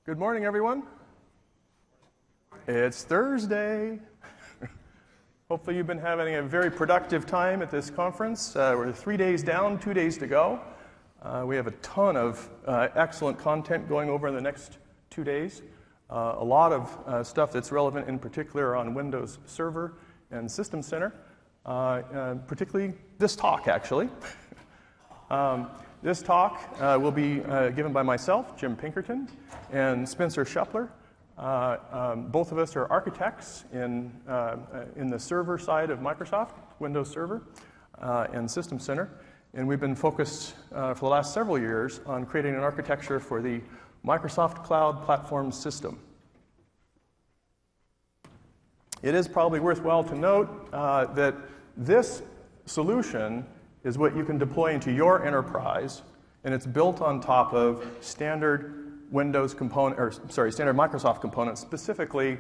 Good morning, everyone. It's Thursday. Hopefully you've been having a very productive time at this conference. We're 3 days down, 2 days to go. We have a ton of excellent content going over in the next 2 days. A lot of stuff that's relevant in particular on Windows Server and System Center, particularly this talk, actually. This talk will be given by myself, Jim Pinkerton, and Spencer Shepler. Both of us are architects in the server side of Microsoft, Windows Server and System Center. And we've been focused for the last several years on creating an architecture for the Microsoft Cloud Platform System. It is probably worthwhile to note that this solution is what you can deploy into your enterprise, and it's built on top of standard standard Microsoft components, specifically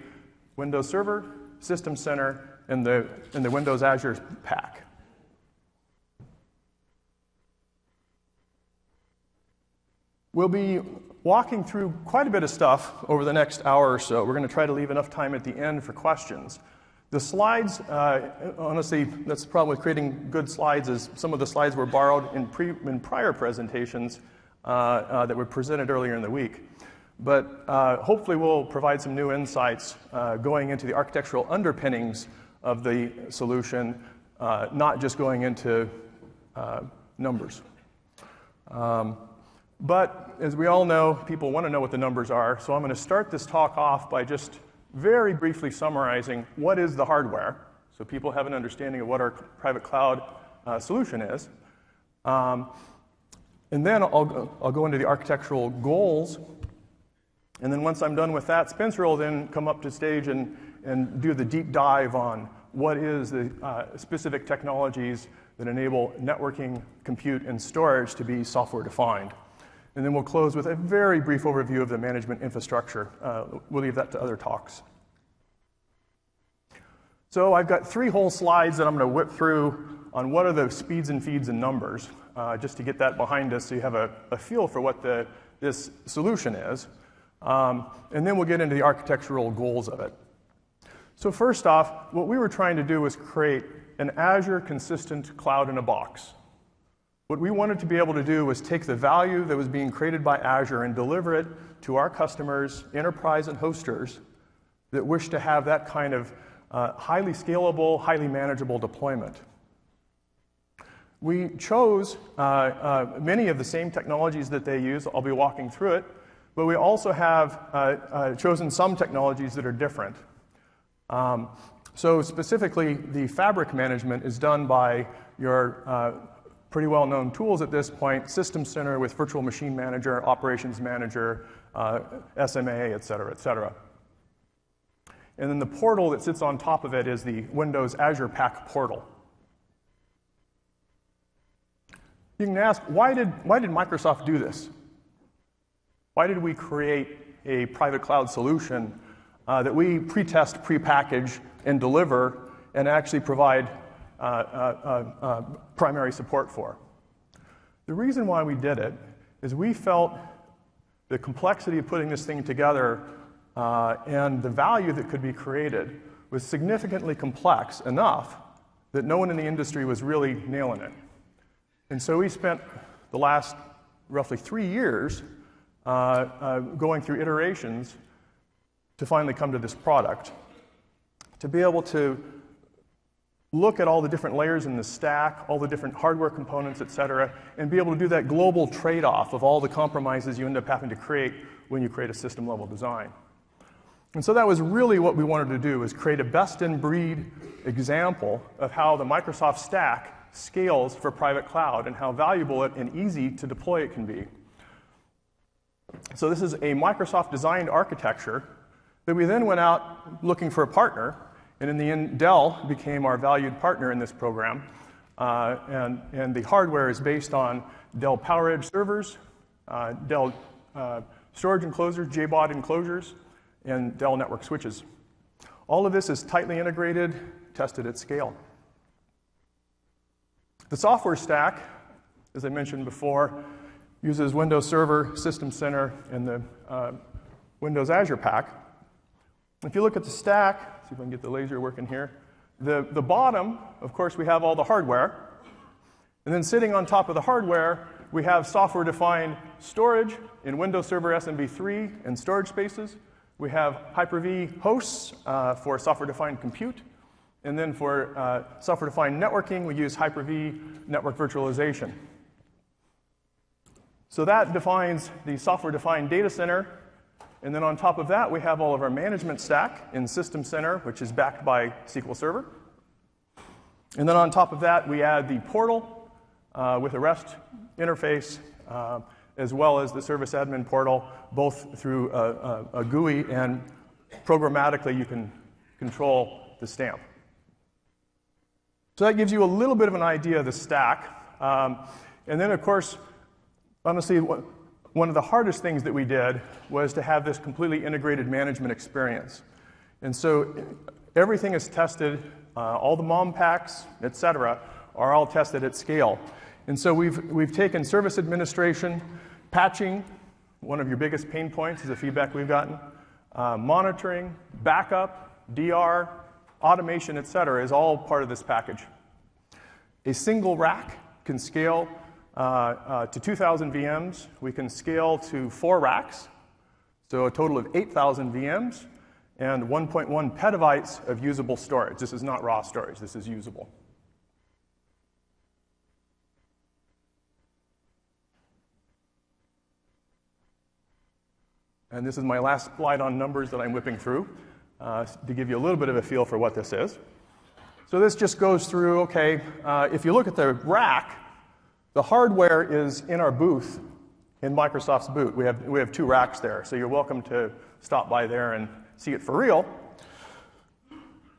Windows Server, System Center, and the Windows Azure pack. We'll be walking through quite a bit of stuff over the next hour or so. We're going to try to leave enough time at the end for questions. The slides, honestly, that's the problem with creating good slides is some of the slides were borrowed in prior presentations that were presented earlier in the week. But hopefully we'll provide some new insights going into the architectural underpinnings of the solution, not just going into numbers. But as we all know, people want to know what the numbers are, so I'm going to start this talk off by just very briefly summarizing what is the hardware, so people have an understanding of what our private cloud solution is. And then I'll go into the architectural goals. And then once I'm done with that, Spencer will then come up to stage and do the deep dive on what is the specific technologies that enable networking, compute, and storage to be software defined. And then we'll close with a very brief overview of the management infrastructure. We'll leave that to other talks. So I've got 3 whole slides that I'm going to whip through on what are the speeds and feeds and numbers, just to get that behind us so you have a feel for what this solution is. And then we'll get into the architectural goals of it. So first off, what we were trying to do was create an Azure consistent cloud in a box. What we wanted to be able to do was take the value that was being created by Azure and deliver it to our customers, enterprise and hosters, that wish to have that kind of highly scalable, highly manageable deployment. We chose many of the same technologies that they use. I'll be walking through it. But we also have chosen some technologies that are different. So specifically, the fabric management is done by your pretty well-known tools at this point, System Center with Virtual Machine Manager, Operations Manager, SMA, et cetera, et cetera. And then the portal that sits on top of it is the Windows Azure Pack portal. You can ask, why did Microsoft do this? Why did we create a private cloud solution that we pre-test, pre-package, and deliver, and actually provide primary support for? The reason why we did it is we felt the complexity of putting this thing together and the value that could be created was significantly complex enough that no one in the industry was really nailing it. And so we spent the last roughly 3 years going through iterations to finally come to this product. To be able to look at all the different layers in the stack, all the different hardware components, et cetera, and be able to do that global trade-off of all the compromises you end up having to create when you create a system-level design. And so that was really what we wanted to do, is create a best-in-breed example of how the Microsoft stack scales for private cloud and how valuable and easy to deploy it can be. So this is a Microsoft-designed architecture that we then went out looking for a partner, and in the end, Dell became our valued partner in this program. And the hardware is based on Dell PowerEdge servers, Dell storage enclosures, JBOD enclosures, and Dell network switches. All of this is tightly integrated, tested at scale. The software stack, as I mentioned before, uses Windows Server, System Center, and the Windows Azure Pack. If you look at the stack, see if I can get the laser working here. The bottom, of course, we have all the hardware. And then sitting on top of the hardware, we have software-defined storage in Windows Server SMB3 and storage spaces. We have Hyper-V hosts for software-defined compute. And then for software-defined networking, we use Hyper-V network virtualization. So that defines the software-defined data center. And then on top of that, we have all of our management stack in System Center, which is backed by SQL Server. And then on top of that, we add the portal with a REST interface, as well as the service admin portal, both through a GUI, and programmatically you can control the stamp. So that gives you a little bit of an idea of the stack. And then, of course, honestly, one of the hardest things that we did was to have this completely integrated management experience. And so everything is tested, all the MOM packs, et cetera, are all tested at scale. And so we've taken service administration, patching, one of your biggest pain points is the feedback we've gotten, monitoring, backup, DR, automation, et cetera, is all part of this package. A single rack can scale to 2,000 VMs. We can scale to 4 racks, so a total of 8,000 VMs, and 1.1 petabytes of usable storage. This is not raw storage, this is usable. And this is my last slide on numbers that I'm whipping through to give you a little bit of a feel for what this is. So this just goes through, okay, if you look at the rack, the hardware is in our booth in Microsoft's booth. We have 2 racks there, so you're welcome to stop by there and see it for real.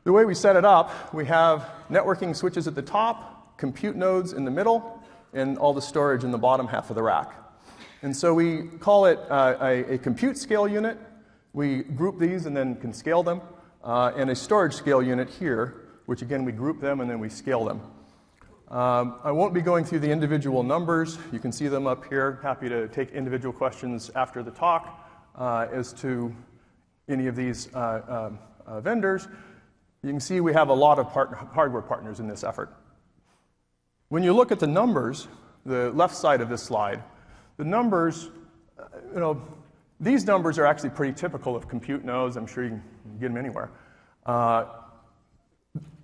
The way we set it up, we have networking switches at the top, compute nodes in the middle, and all the storage in the bottom half of the rack. And so we call it a compute scale unit. We group these and then can scale them, and a storage scale unit here, which again we group them and then we scale them. I won't be going through the individual numbers. You can see them up here. Happy to take individual questions after the talk as to any of these vendors. You can see we have a lot of hardware partners in this effort. When you look at the numbers, the left side of this slide, the numbers, these numbers are actually pretty typical of compute nodes. I'm sure you can get them anywhere.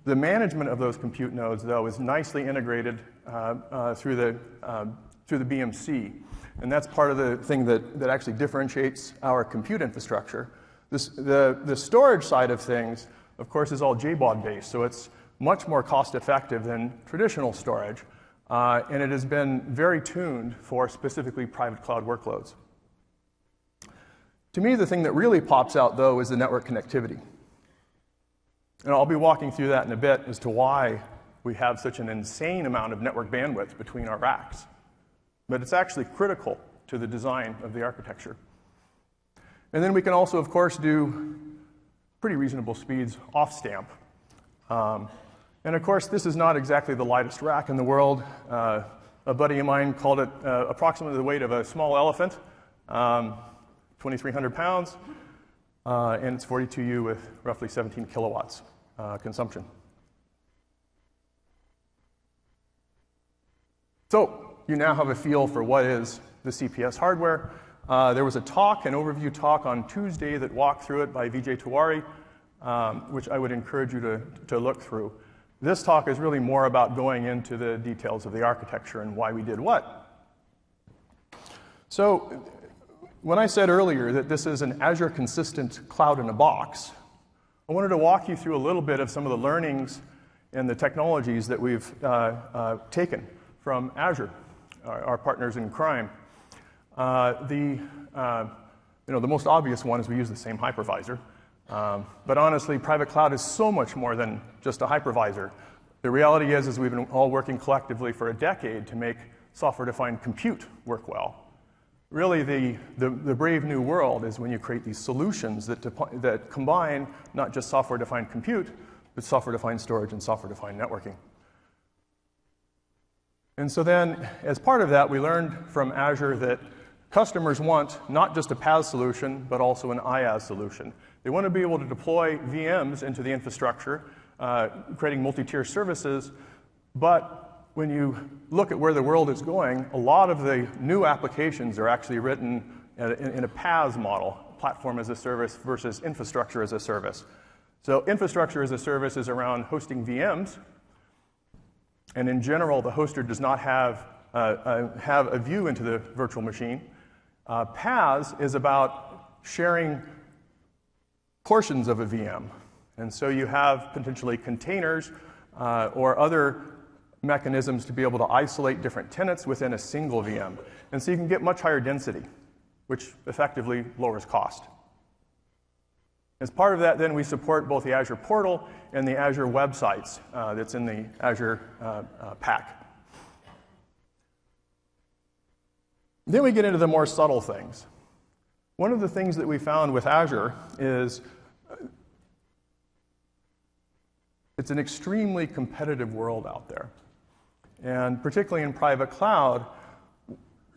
The management of those compute nodes, though, is nicely integrated through the BMC. And that's part of the thing that actually differentiates our compute infrastructure. The storage side of things, of course, is all JBOD-based, so it's much more cost-effective than traditional storage. And it has been very tuned for specifically private cloud workloads. To me, the thing that really pops out, though, is the network connectivity. And I'll be walking through that in a bit as to why we have such an insane amount of network bandwidth between our racks. But it's actually critical to the design of the architecture. And then we can also, of course, do pretty reasonable speeds off-stamp. And of course, this is not exactly the lightest rack in the world. A buddy of mine called it approximately the weight of a small elephant, 2,300 pounds, and it's 42U with roughly 17 kilowatts consumption. So you now have a feel for what is the CPS hardware. There was a talk, an overview talk on Tuesday that walked through it by Vijay Tiwari, which I would encourage you to look through. This talk is really more about going into the details of the architecture and why we did what. So when I said earlier that this is an Azure consistent cloud in a box, I wanted to walk you through a little bit of some of the learnings and the technologies that we've taken from Azure, our partners in crime. The most obvious one is we use the same hypervisor. But honestly, private cloud is so much more than just a hypervisor. The reality is we've been all working collectively for a decade to make software-defined compute work well. Really, the brave new world is when you create these solutions that combine not just software-defined compute, but software-defined storage and software-defined networking. And so then, as part of that, we learned from Azure that customers want not just a PaaS solution, but also an IaaS solution. They want to be able to deploy VMs into the infrastructure, creating multi-tier services, but when you look at where the world is going, a lot of the new applications are actually written in a PaaS model, platform as a service versus infrastructure as a service. So infrastructure as a service is around hosting VMs, and in general, the hoster does not have a view into the virtual machine. PaaS is about sharing portions of a VM. And so you have potentially containers or other mechanisms to be able to isolate different tenants within a single VM. And so you can get much higher density, which effectively lowers cost. As part of that, then, we support both the Azure portal and the Azure websites that's in the Azure pack. Then we get into the more subtle things. One of the things that we found with Azure is it's an extremely competitive world out there. And particularly in private cloud,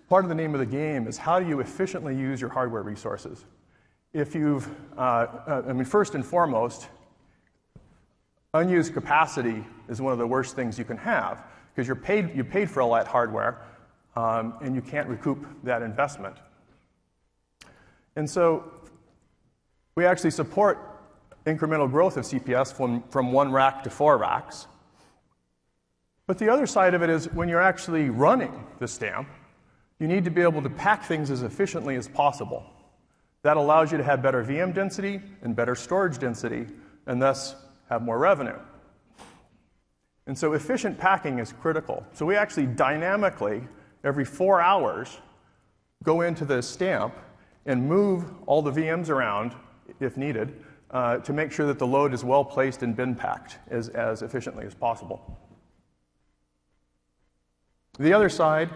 part of the name of the game is how do you efficiently use your hardware resources? If you've, first and foremost, unused capacity is one of the worst things you can have because you paid for all that hardware and you can't recoup that investment. And so we actually support incremental growth of CPS from 1 rack to 4 racks. But the other side of it is when you're actually running the stamp, you need to be able to pack things as efficiently as possible. That allows you to have better VM density and better storage density, and thus have more revenue. And so efficient packing is critical. So we actually dynamically, every 4 hours, go into the stamp and move all the VMs around, if needed, to make sure that the load is well placed and bin packed as efficiently as possible. The other side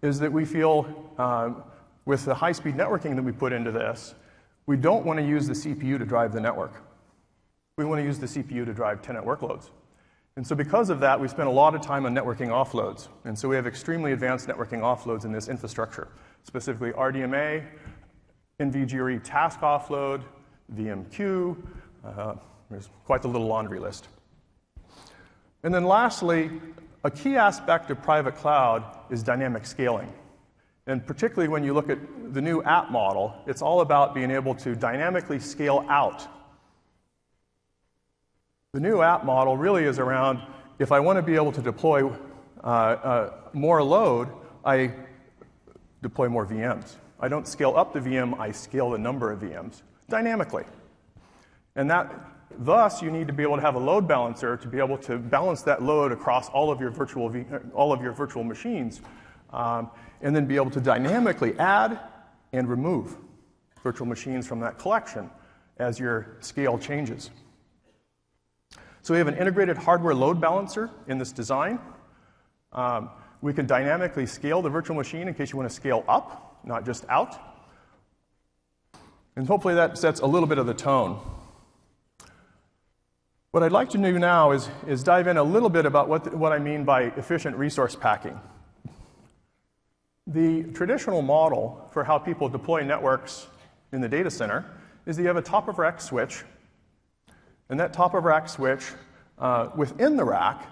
is that we feel with the high-speed networking that we put into this, we don't want to use the CPU to drive the network. We want to use the CPU to drive tenant workloads. And so because of that, we spent a lot of time on networking offloads. And so we have extremely advanced networking offloads in this infrastructure, specifically RDMA, NVGRE task offload, VMQ. There's quite the little laundry list. And then lastly, a key aspect of private cloud is dynamic scaling. And particularly when you look at the new app model, it's all about being able to dynamically scale out. The new app model really is around, if I want to be able to deploy more load, I deploy more VMs. I don't scale up the VM, I scale the number of VMs dynamically. And thus, you need to be able to have a load balancer to be able to balance that load across all of your virtual machines, and then be able to dynamically add and remove virtual machines from that collection as your scale changes. So we have an integrated hardware load balancer in this design. We can dynamically scale the virtual machine in case you want to scale up, not just out. And hopefully that sets a little bit of the tone. What I'd like to do now is dive in a little bit about what I mean by efficient resource packing. The traditional model for how people deploy networks in the data center is that you have a top-of-rack switch, and that top-of-rack switch within the rack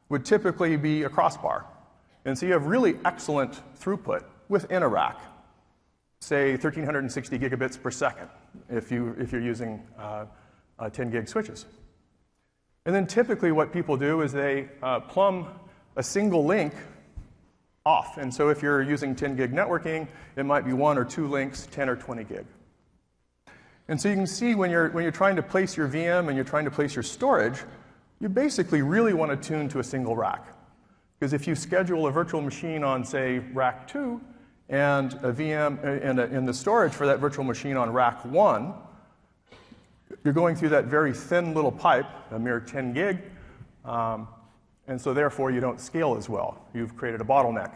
would typically be a crossbar. And so you have really excellent throughput within a rack, say 1,360 gigabits per second if you're using 10 gig switches. And then typically what people do is they plumb a single link off. And so if you're using 10 gig networking, it might be 1 or 2 links, 10 or 20 gig. And so you can see when you're trying to place your VM and you're trying to place your storage, you basically really want to tune to a single rack. Because if you schedule a virtual machine on, say, rack 2 and a VM and the storage for that virtual machine on rack 1, you're going through that very thin little pipe, a mere 10 gig, and so therefore you don't scale as well. You've created a bottleneck.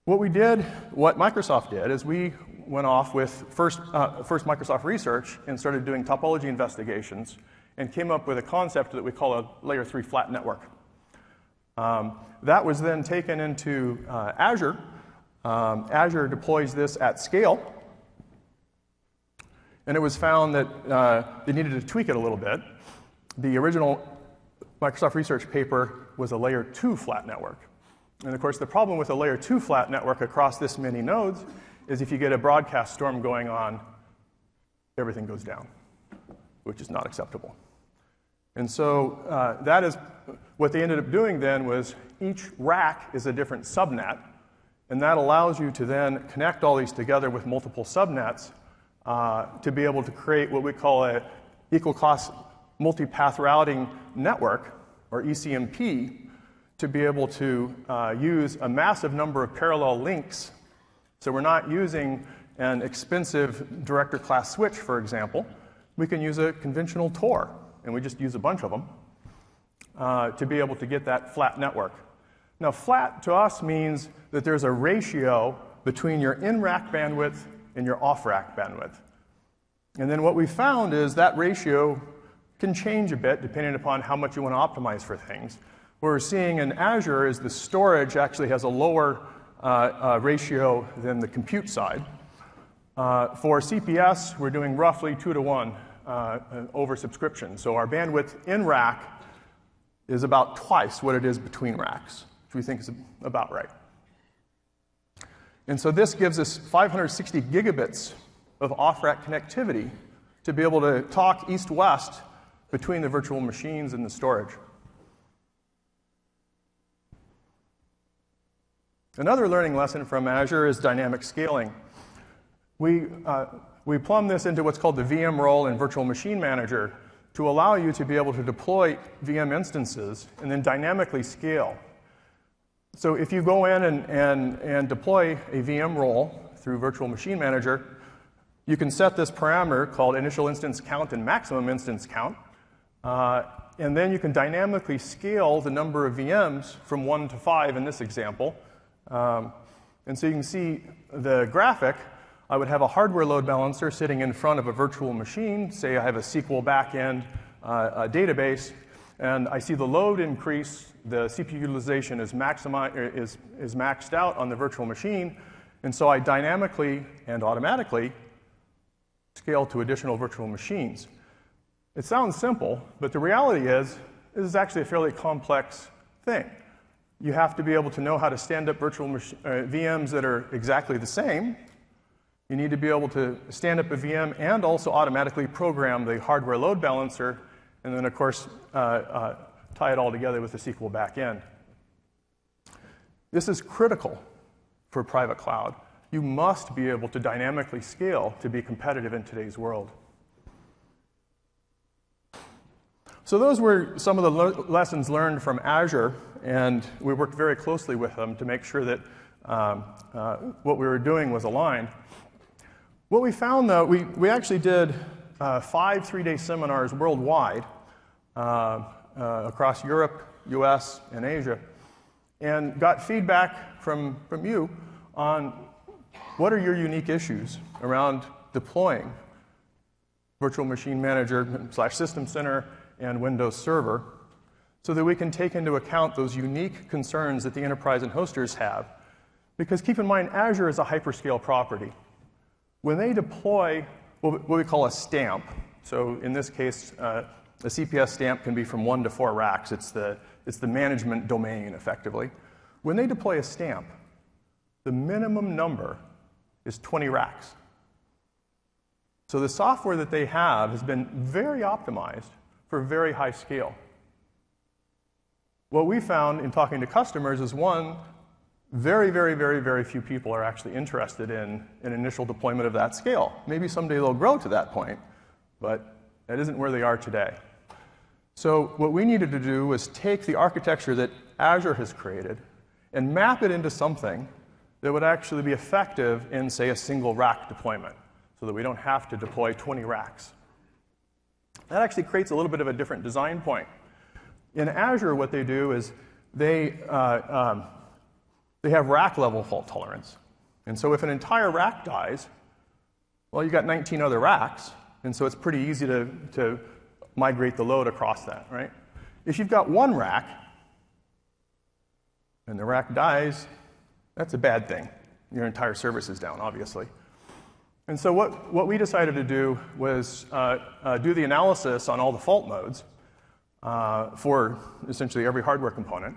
What Microsoft did is we went off with first Microsoft Research and started doing topology investigations and came up with a concept that we call a layer 3 flat network. That was then taken into Azure Azure deploys this at scale, and it was found that they needed to tweak it a little bit. The original Microsoft research paper was a layer 2 flat network. And of course, the problem with a layer 2 flat network across this many nodes is if you get a broadcast storm going on, everything goes down, which is not acceptable. And so that is what they ended up doing then was each rack is a different subnet, and that allows you to then connect all these together with multiple subnets to be able to create what we call a equal cost multipath routing network, or ECMP, to be able to use a massive number of parallel links. So we're not using an expensive director class switch, for example. We can use a conventional Tor, and we just use a bunch of them to be able to get that flat network. Now, flat to us means that there's a ratio between your in-rack bandwidth and your off-rack bandwidth. And then what we found is that ratio can change a bit depending upon how much you want to optimize for things. What we're seeing in Azure is the storage actually has a lower ratio than the compute side. For CPS, we're doing roughly 2 to 1 over subscription. So our bandwidth in rack is about twice what it is between racks, which we think is about right. And so this gives us 560 gigabits of off-rack connectivity to be able to talk east-west between the virtual machines and the storage. Another learning lesson from Azure is dynamic scaling. We plumb this into what's called the VM role in Virtual Machine Manager to allow you to be able to deploy VM instances and then dynamically scale. So if you go in and deploy a VM role through Virtual Machine Manager, you can set this parameter called initial instance count and maximum instance count. And then you can dynamically scale the number of VMs from 1 to 5 in this example. And so you can see the graphic. I would have a hardware load balancer sitting in front of a virtual machine. Say I have a SQL backend database, and I see the load increase. The CPU utilization is maxed out on the virtual machine. And so I dynamically and automatically scale to additional virtual machines. It sounds simple, but the reality is this is actually a fairly complex thing. You have to be able to know how to stand up virtual VMs that are exactly the same. You need to be able to stand up a VM and also automatically program the hardware load balancer, and then, of course, tie it all together with the SQL backend. This is critical for private cloud. You must be able to dynamically scale to be competitive in today's world. So those were some of the lessons learned from Azure, and we worked very closely with them to make sure that what we were doing was aligned. What we found, though, we actually did 5 3-day seminars worldwide across Europe, US, and Asia, and got feedback from you on what are your unique issues around deploying Virtual Machine Manager / System Center and Windows Server, so that we can take into account those unique concerns that the enterprise and hosters have. Because keep in mind, Azure is a hyperscale property. When they deploy what we call a stamp, so in this case, a CPS stamp can be from 1 to 4 racks. It's the management domain, effectively. When they deploy a stamp, the minimum number is 20 racks. So the software that they have has been very optimized for very high scale. What we found in talking to customers is, one, very, very, very, very few people are actually interested in an initial deployment of that scale. Maybe someday they'll grow to that point, but that isn't where they are today. So what we needed to do was take the architecture that Azure has created and map it into something that would actually be effective in, say, a single rack deployment, so that we don't have to deploy 20 racks. That actually creates a little bit of a different design point. In Azure, what they do is they have rack-level fault tolerance. And so if an entire rack dies, well, you've got 19 other racks, and so it's pretty easy to migrate the load across that, right? If you've got one rack, and the rack dies, that's a bad thing, your entire service is down, obviously. And so what we decided to do was do the analysis on all the fault modes for essentially every hardware component,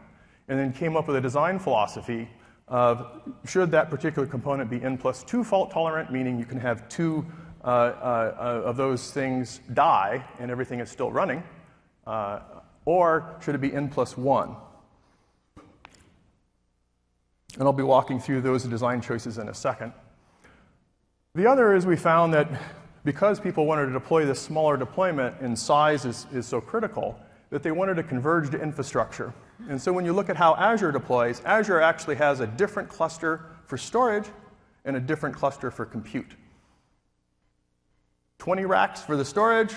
and then came up with a design philosophy of should that particular component be N+2 fault tolerant, meaning you can have two of those things die and everything is still running, or should it be N+1? And I'll be walking through those design choices in a second. The other is we found that because people wanted to deploy this smaller deployment and size is so critical, that they wanted a converged infrastructure. And so when you look at how Azure deploys, Azure actually has a different cluster for storage and a different cluster for compute. 20 racks for the storage,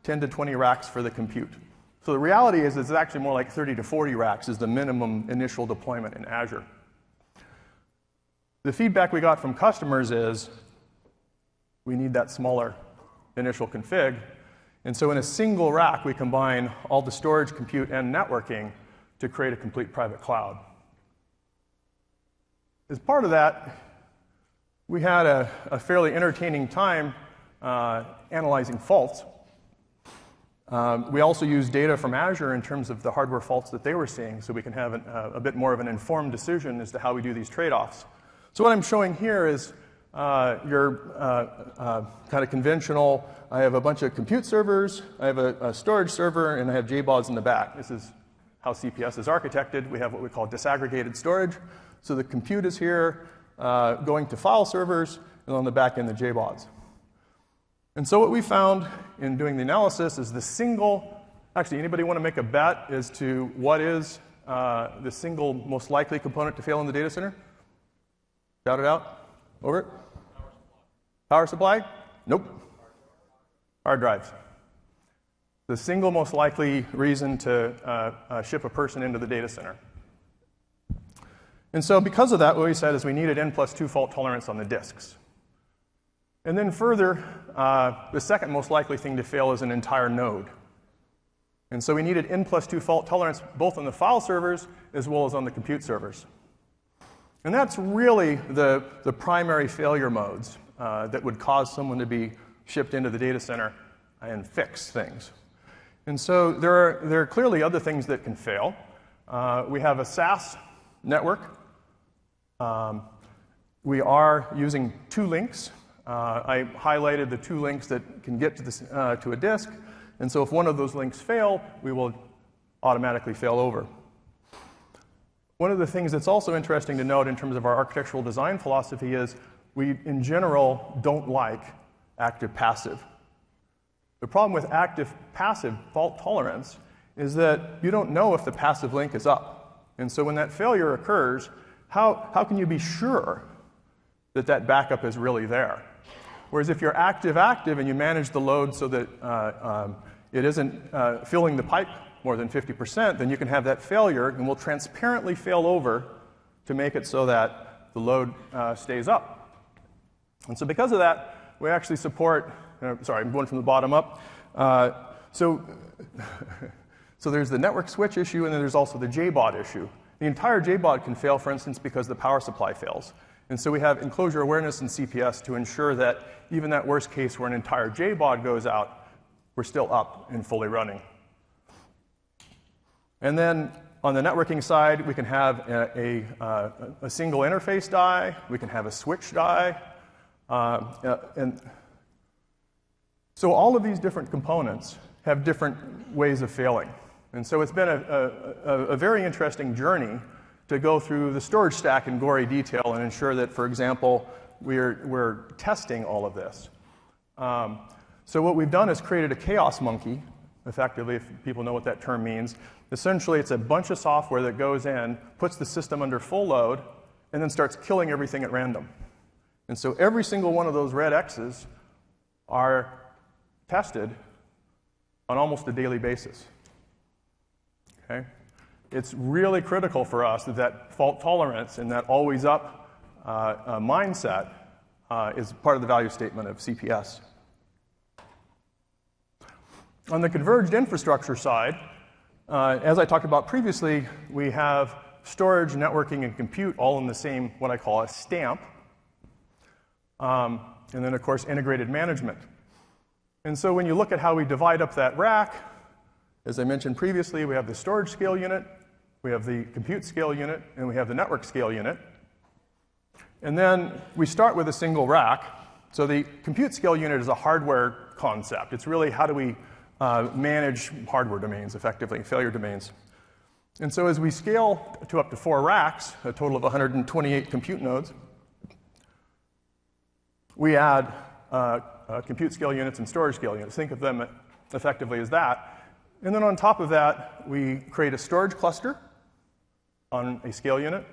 10 to 20 racks for the compute. So the reality is it's actually more like 30 to 40 racks is the minimum initial deployment in Azure. The feedback we got from customers is we need that smaller initial config. And so in a single rack, we combine all the storage, compute, and networking to create a complete private cloud. As part of that, we had a fairly entertaining time analyzing faults. We also used data from Azure in terms of the hardware faults that they were seeing, so we can have a bit more of an informed decision as to how we do these trade-offs. So what I'm showing here is your kind of conventional, I have a bunch of compute servers, I have a storage server, and I have JBODs in the back. This is how CPS is architected. We have what we call disaggregated storage. So the compute is here going to file servers, and on the back end, the JBODs. And so what we found in doing the analysis is the single, actually, anybody want to make a bet as to what is the single most likely component to fail in the data center? Shout it out. Over it. Power supply? Nope. Hard drives. The single most likely reason to ship a person into the data center. And so because of that, what we said is we needed N+2 fault tolerance on the disks. And then further, the second most likely thing to fail is an entire node. And so we needed N+2 fault tolerance both on the file servers as well as on the compute servers. And that's really the primary failure modes that would cause someone to be shipped into the data center and fix things. And so there are clearly other things that can fail. We have a SAS network. We are using two links. I highlighted the two links that can get to a disk. And so if one of those links fail, we will automatically fail over. One of the things that's also interesting to note in terms of our architectural design philosophy is we, in general, don't like active-passive. The problem with active-passive fault tolerance is that you don't know if the passive link is up. And so when that failure occurs, how can you be sure that that backup is really there? Whereas if you're active-active and you manage the load so that it isn't filling the pipe more than 50%, then you can have that failure, and we'll transparently fail over to make it so that the load stays up. And so because of that, we actually support, sorry, I'm going from the bottom up. So there's the network switch issue, and then there's also the JBOD issue. The entire JBOD can fail, for instance, because the power supply fails. And so we have enclosure awareness in CPS to ensure that even that worst case where an entire JBOD goes out, we're still up and fully running. And then on the networking side, we can have a single interface die. We can have a switch die. And so all of these different components have different ways of failing. And so it's been a very interesting journey to go through the storage stack in gory detail and ensure that, for example, we're testing all of this. So what we've done is created a chaos monkey, effectively, if people know what that term means. Essentially, it's a bunch of software that goes in, puts the system under full load, and then starts killing everything at random. And so every single one of those red X's are tested on almost a daily basis. Okay? It's really critical for us that fault tolerance and that always up mindset is part of the value statement of CPS. On the converged infrastructure side, as I talked about previously, we have storage, networking, and compute all in the same, what I call a stamp. and then, of course, integrated management. And so when you look at how we divide up that rack, as I mentioned previously, we have the storage scale unit, we have the compute scale unit, and we have the network scale unit. And then we start with a single rack. So the compute scale unit is a hardware concept. It's really how do we manage hardware domains effectively, failure domains. And so as we scale to up to 4 racks, a total of 128 compute nodes, we add compute scale units and storage scale units. Think of them effectively as that. And then on top of that, we create a storage cluster on a scale unit.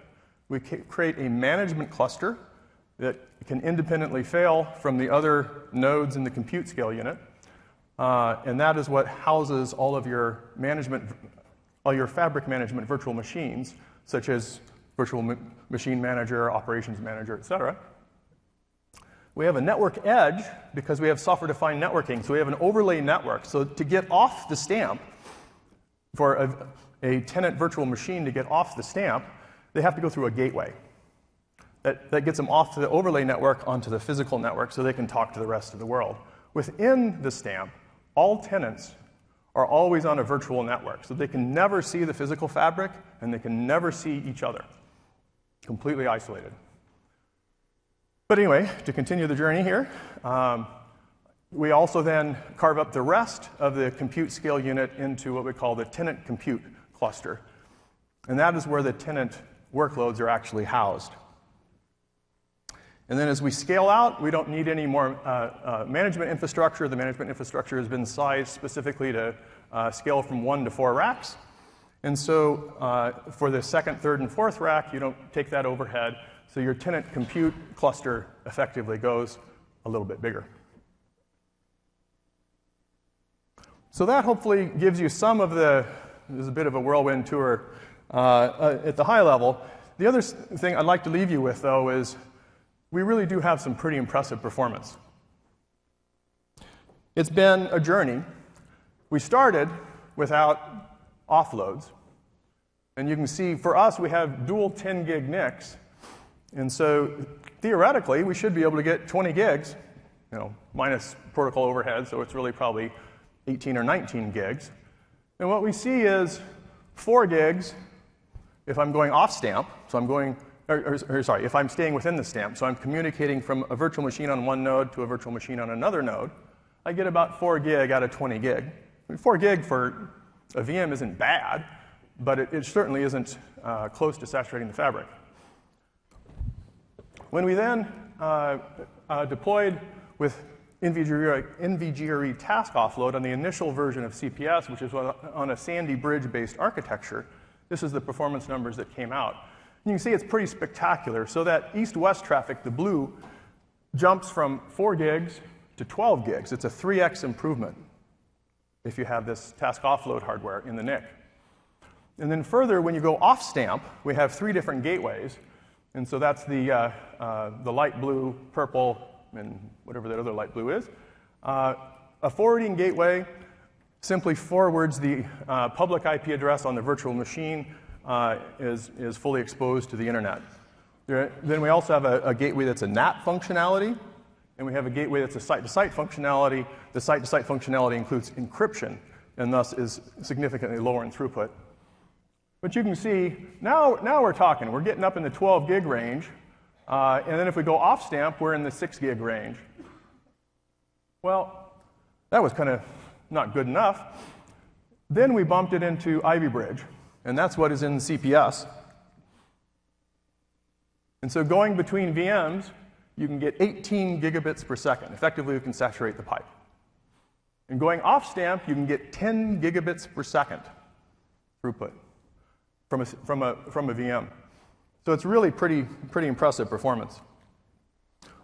We create a management cluster that can independently fail from the other nodes in the compute scale unit. And that is what houses all of your fabric management virtual machines, such as virtual machine manager, operations manager, et cetera. We have a network edge because we have software-defined networking. So we have an overlay network. So to get off the stamp, for a tenant virtual machine to get off the stamp, they have to go through a gateway. That gets them off the overlay network onto the physical network so they can talk to the rest of the world. Within the stamp, all tenants are always on a virtual network. So they can never see the physical fabric, and they can never see each other. Completely isolated. But anyway, to continue the journey here, we also then carve up the rest of the compute scale unit into what we call the tenant compute cluster. And that is where the tenant workloads are actually housed. And then as we scale out, we don't need any more management infrastructure. The management infrastructure has been sized specifically to scale from 1 to 4 racks. And so for the second, third, and fourth rack, you don't take that overhead. So your tenant compute cluster effectively goes a little bit bigger. So that hopefully gives you some of this is a bit of a whirlwind tour at the high level. The other thing I'd like to leave you with, though, is we really do have some pretty impressive performance. It's been a journey. We started without offloads. And you can see, for us, we have dual 10 gig NICs. And so theoretically, we should be able to get 20 gigs, minus protocol overhead, so it's really probably 18 or 19 gigs. And what we see is 4 gigs if I'm going off stamp, so I'm going, if I'm staying within the stamp, so I'm communicating from a virtual machine on one node to a virtual machine on another node, I get about 4 gig out of 20 gig. I mean, 4 gig for a VM isn't bad, but it certainly isn't close to saturating the fabric. When we then deployed with NVGRE task offload on the initial version of CPS, which is on a Sandy Bridge-based architecture, this is the performance numbers that came out. And you can see it's pretty spectacular. So that east-west traffic, the blue, jumps from 4 gigs to 12 gigs. It's a 3x improvement if you have this task offload hardware in the NIC. And then further, when you go off stamp, we have 3 different gateways. And so that's the light blue, purple, and whatever that other light blue is. A forwarding gateway simply forwards the public IP address on the virtual machine is fully exposed to the internet. Then we also have a gateway that's a NAT functionality, and we have a gateway that's a site-to-site functionality. The site-to-site functionality includes encryption, and thus is significantly lower in throughput. But you can see, now we're talking. We're getting up in the 12 gig range. And then if we go off stamp, we're in the 6 gig range. Well, that was kind of not good enough. Then we bumped it into Ivy Bridge. And that's what is in CPS. And so going between VMs, you can get 18 gigabits per second. Effectively, you can saturate the pipe. And going off stamp, you can get 10 gigabits per second throughput from a VM. So it's really pretty impressive performance.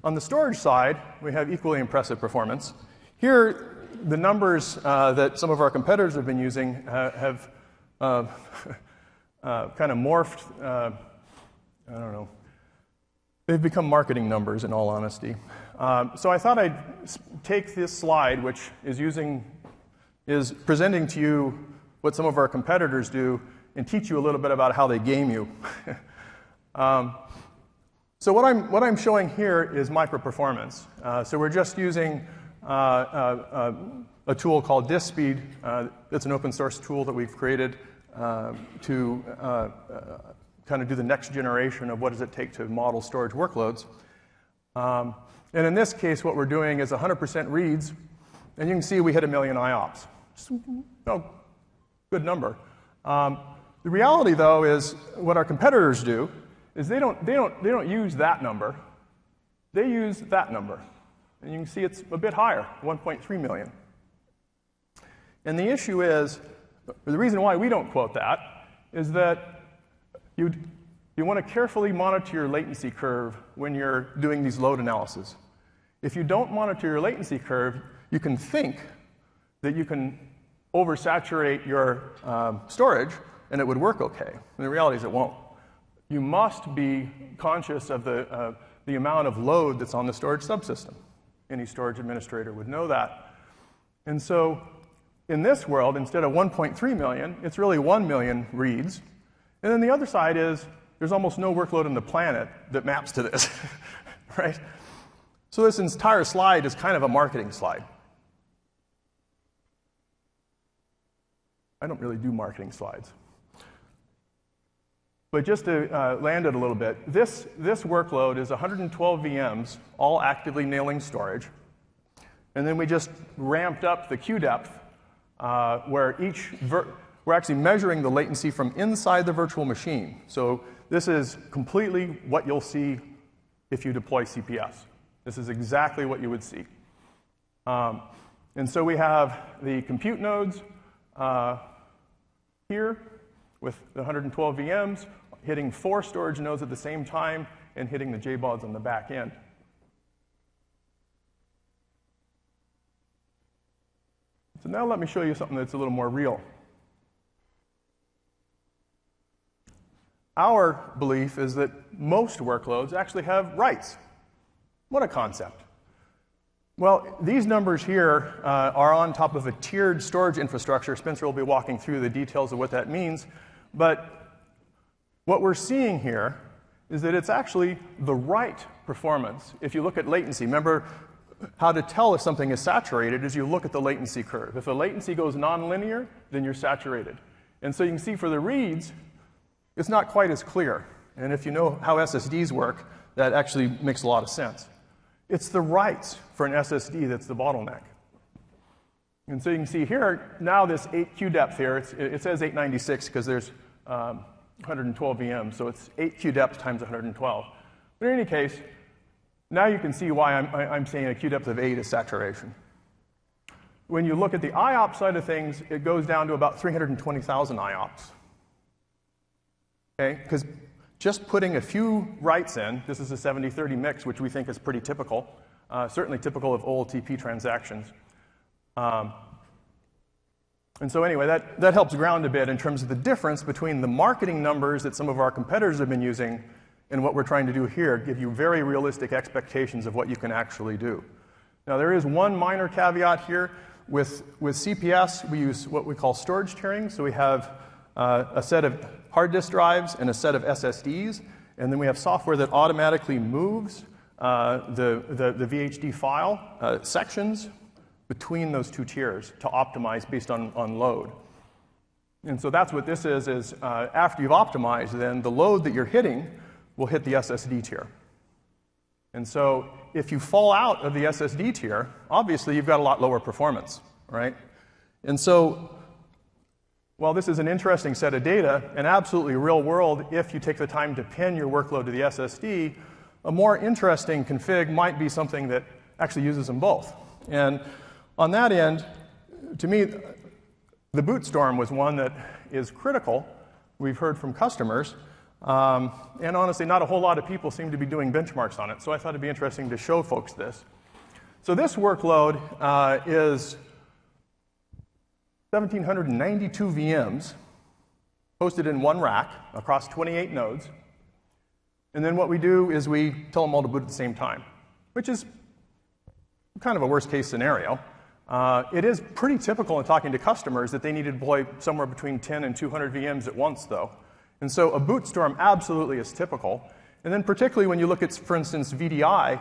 On the storage side, we have equally impressive performance. Here, the numbers that some of our competitors have been using have kind of morphed. I don't know. They've become marketing numbers, in all honesty. So I thought I'd take this slide, which is presenting to you what some of our competitors do, and teach you a little bit about how they game you. So what I'm showing here is micro-performance. So we're just using a tool called DiskSpeed. It's an open source tool that we've created to kind of do the next generation of what does it take to model storage workloads. And in this case, what we're doing is 100% reads, and you can see we hit 1 million IOPS. Good number. The reality, though, is what our competitors do is they don't use that number. They use that number. And you can see it's a bit higher, 1.3 million. And the issue is, the reason why we don't quote that is that you want to carefully monitor your latency curve when you're doing these load analyses. If you don't monitor your latency curve, you can think that you can oversaturate your storage and it would work okay. And the reality is it won't. You must be conscious of the amount of load that's on the storage subsystem. Any storage administrator would know that. And so in this world, instead of 1.3 million, it's really 1 million reads. And then the other side is there's almost no workload on the planet that maps to this, right? So this entire slide is kind of a marketing slide. I don't really do marketing slides. But just to land it a little bit, this workload is 112 VMs, all actively nailing storage. And then we just ramped up the queue depth, where we're actually measuring the latency from inside the virtual machine. So this is completely what you'll see if you deploy CPS. This is exactly what you would see. And so we have the compute nodes here with the 112 VMs, hitting 4 storage nodes at the same time and hitting the JBODs on the back end. So now let me show you something that's a little more real. Our belief is that most workloads actually have writes. What a concept. Well, these numbers here are on top of a tiered storage infrastructure. Spencer will be walking through the details of what that means. But what we're seeing here is that it's actually the write performance. If you look at latency, remember how to tell if something is saturated is you look at the latency curve. If the latency goes nonlinear, then you're saturated. And so you can see for the reads, it's not quite as clear. And if you know how SSDs work, that actually makes a lot of sense. It's the writes for an SSD that's the bottleneck. And so you can see here, now this 8 queue depth here, it says 896 because there's 112 VMs, so it's 8 queue depth times 112. But in any case, now you can see why I'm saying a queue depth of 8 is saturation. When you look at the IOPS side of things, it goes down to about 320,000 IOPS. Okay, because just putting a few writes in, this is a 70-30 mix, which we think is pretty typical, certainly typical of OLTP transactions. And so anyway, that helps ground a bit in terms of the difference between the marketing numbers that some of our competitors have been using and what we're trying to do here, give you very realistic expectations of what you can actually do. Now, there is one minor caveat here. With CPS, we use what we call storage tiering. So we have a set of hard disk drives and a set of SSDs, and then we have software that automatically moves the VHD file sections between those two tiers to optimize based on load. And so that's what this is after you've optimized, then the load that you're hitting will hit the SSD tier. And so if you fall out of the SSD tier, obviously you've got a lot lower performance, right? And so while this is an interesting set of data, and absolutely real world, if you take the time to pin your workload to the SSD, a more interesting config might be something that actually uses them both. And on that end, to me, the boot storm was one that is critical. We've heard from customers. And honestly, not a whole lot of people seem to be doing benchmarks on it. So I thought it'd be interesting to show folks this. So this workload is 1,792 VMs hosted in one rack across 28 nodes. And then what we do is we tell them all to boot at the same time, which is kind of a worst case scenario. It is pretty typical in talking to customers that they need to deploy somewhere between 10 and 200 VMs at once, though. And so a boot storm absolutely is typical. And then particularly when you look at, for instance, VDI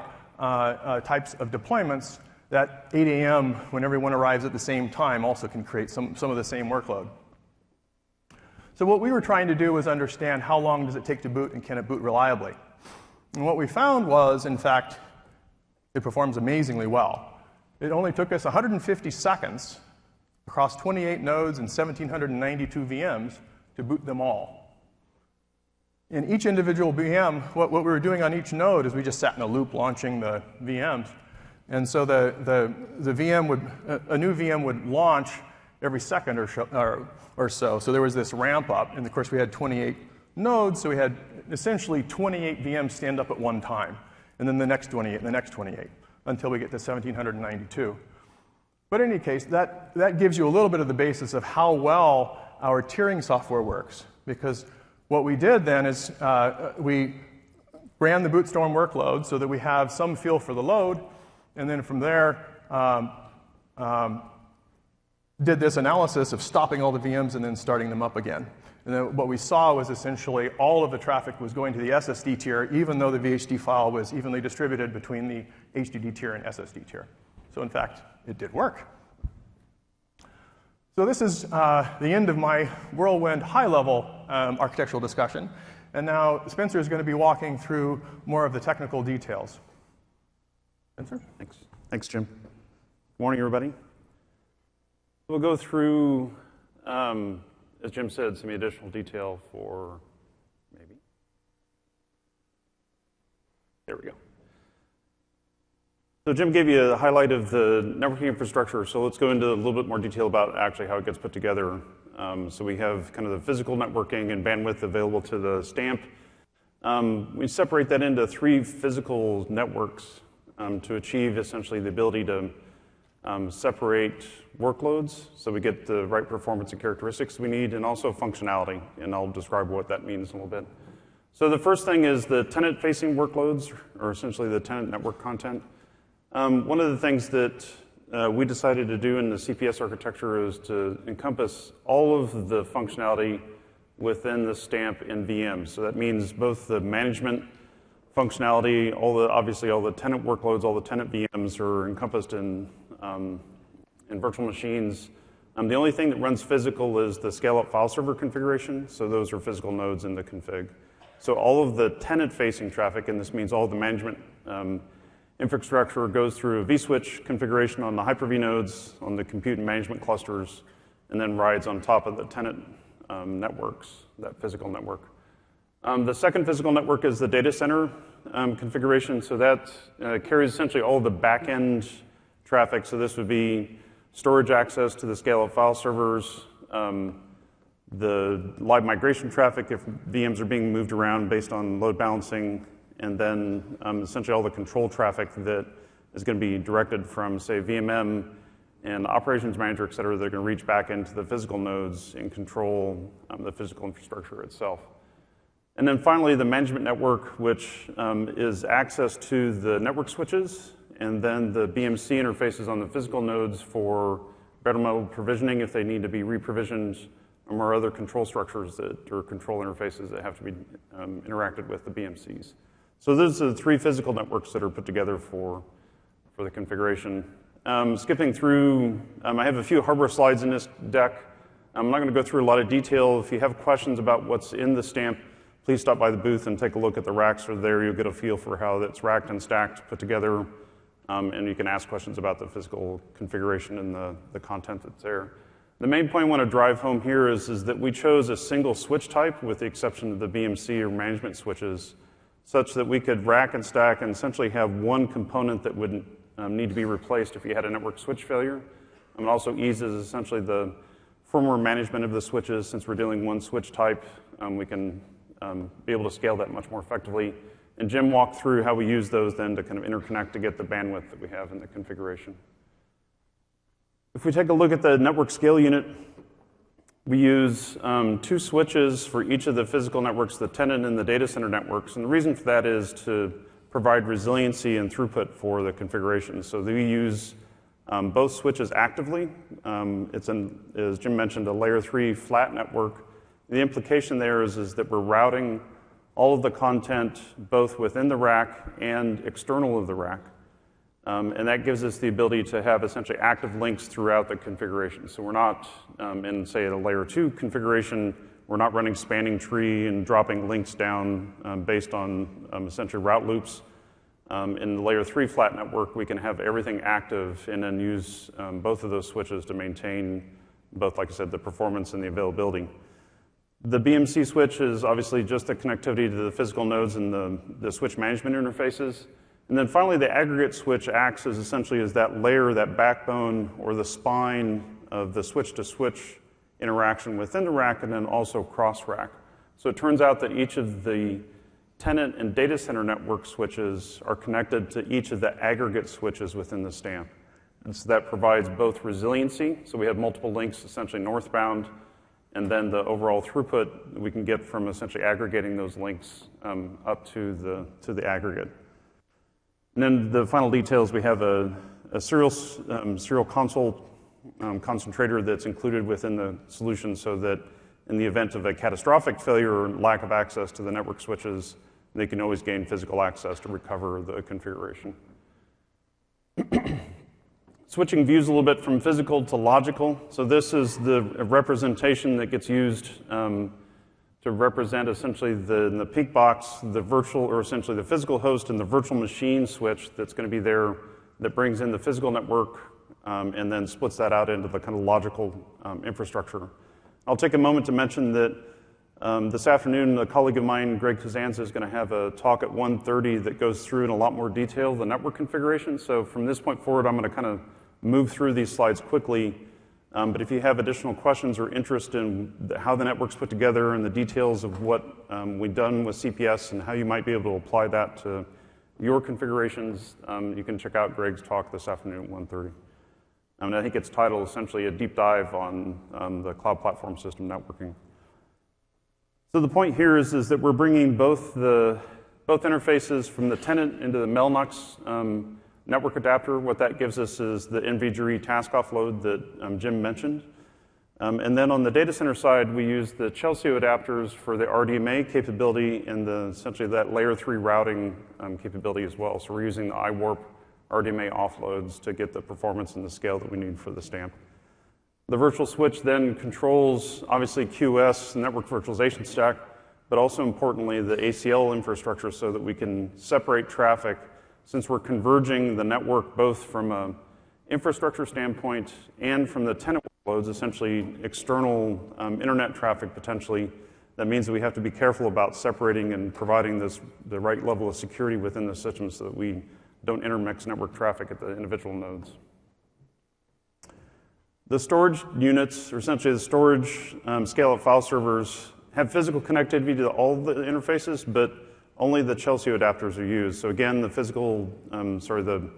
types of deployments, that 8 a.m. when everyone arrives at the same time also can create some of the same workload. So what we were trying to do was understand how long does it take to boot and can it boot reliably. And what we found was, in fact, it performs amazingly well. It only took us 150 seconds across 28 nodes and 1,792 VMs to boot them all. In each individual VM, what we were doing on each node is we just sat in a loop launching the VMs. And so the VM would, a new VM would launch every second or so. So there was this ramp up. And of course, we had 28 nodes, so we had essentially 28 VMs stand up at one time. And then the next 28 and the next 28 until we get to 1,792. But in any case, that gives you a little bit of the basis of how well our tiering software works. Because what we did then is we ran the Bootstorm workload so that we have some feel for the load. And then from there, did this analysis of stopping all the VMs and then starting them up again. And then what we saw was essentially all of the traffic was going to the SSD tier, even though the VHD file was evenly distributed between the HDD tier and SSD tier. So in fact, it did work. So this is the end of my whirlwind high-level architectural discussion. And now Spencer is going to be walking through more of the technical details. Spencer? Thanks, Jim. Good morning, everybody. We'll go through, as Jim said, some additional detail for maybe. There we go. So Jim gave you a highlight of the networking infrastructure, so let's go into a little bit more detail about actually how it gets put together. So we have kind of the physical networking and bandwidth available to the stamp. We separate that into 3 physical networks to achieve essentially the ability to separate workloads so we get the right performance and characteristics we need, and also functionality, and I'll describe what that means in a little bit. So the first thing is the tenant-facing workloads, or essentially the tenant network content. One of the things that we decided to do in the CPS architecture is to encompass all of the functionality within the stamp in VMs. So that means both the management functionality, obviously all the tenant workloads, all the tenant VMs are encompassed in virtual machines. The only thing that runs physical is the scale-up file server configuration, so those are physical nodes in the config. So all of the tenant-facing traffic, and this means all the management infrastructure, goes through a vSwitch configuration on the Hyper-V nodes, on the compute and management clusters, and then rides on top of the tenant networks, that physical network. The second physical network is the data center configuration, so that carries essentially all the back-end traffic. So this would be storage access to the scale-up file servers, the live migration traffic if VMs are being moved around based on load balancing, and then essentially all the control traffic that is going to be directed from, say, VMM and operations manager, et cetera, that are going to reach back into the physical nodes and control the physical infrastructure itself. And then finally, the management network, which is access to the network switches, and then the BMC interfaces on the physical nodes for bare metal provisioning if they need to be re-provisioned, or other control structures or control interfaces that have to be interacted with the BMCs. So those are the 3 physical networks that are put together for the configuration. Skipping through, I have a few hardware slides in this deck. I'm not going to go through a lot of detail. If you have questions about what's in the stamp, please stop by the booth and take a look at the racks are there. You'll get a feel for how that's racked and stacked, put together, and you can ask questions about the physical configuration and the content that's there. The main point I want to drive home here is that we chose a single switch type with the exception of the BMC or management switches, such that we could rack and stack and essentially have one component that would need to be replaced if you had a network switch failure. And it also eases essentially the firmware management of the switches. Since we're dealing one switch type, we can be able to scale that much more effectively. And Jim walked through how we use those then to kind of interconnect to get the bandwidth that we have in the configuration. If we take a look at the network scale unit, we use 2 switches for each of the physical networks, the tenant and the data center networks. And the reason for that is to provide resiliency and throughput for the configuration. So we use both switches actively. It's, as Jim mentioned, a layer 3 flat network. The implication there is that we're routing all of the content both within the rack and external of the rack. And that gives us the ability to have essentially active links throughout the configuration. So we're not, in say a layer 2 configuration, we're not running spanning tree and dropping links down based on essentially route loops. In the layer 3 flat network, we can have everything active and then use both of those switches to maintain both, like I said, the performance and the availability. The BMC switch is obviously just the connectivity to the physical nodes and the switch management interfaces. And then finally, the aggregate switch acts as essentially as that layer, that backbone, or the spine of the switch-to-switch interaction within the rack and then also cross-rack. So it turns out that each of the tenant and data center network switches are connected to each of the aggregate switches within the stamp. And so that provides both resiliency, so we have multiple links essentially northbound, and then the overall throughput we can get from essentially aggregating those links up to the aggregate. And then the final details, we have a serial console concentrator that's included within the solution so that in the event of a catastrophic failure or lack of access to the network switches, they can always gain physical access to recover the configuration. Switching views a little bit from physical to logical. So this is the representation that gets used to represent essentially in the peak box, the virtual, or essentially the physical host and the virtual machine switch that's going to be there that brings in the physical network and then splits that out into the kind of logical infrastructure. I'll take a moment to mention that this afternoon, a colleague of mine, Greg Kazanza, is going to have a talk at 1:30 that goes through in a lot more detail the network configuration. So from this point forward, I'm going to kind of move through these slides quickly. But if you have additional questions or interest in how the network's put together and the details of what we've done with CPS and how you might be able to apply that to your configurations, you can check out Greg's talk this afternoon at 1:30. I think it's titled essentially a deep dive on the cloud platform system networking. So the point here is that we're bringing both interfaces from the tenant into the Mellanox network adapter. What that gives us is the NVGRE task offload that Jim mentioned. And then on the data center side, we use the Chelsio adapters for the RDMA capability and essentially that layer 3 routing capability as well. So we're using the iWarp RDMA offloads to get the performance and the scale that we need for the stamp. The virtual switch then controls, obviously, QoS, network virtualization stack, but also importantly, the ACL infrastructure so that we can separate traffic since we're converging the network both from an infrastructure standpoint and from the tenant workloads, essentially external internet traffic potentially. That means that we have to be careful about separating and providing the right level of security within the system so that we don't intermix network traffic at the individual nodes. The storage units, or essentially the storage scale-up file servers, have physical connectivity to all the interfaces, but only the Chelsio adapters are used. So again, the the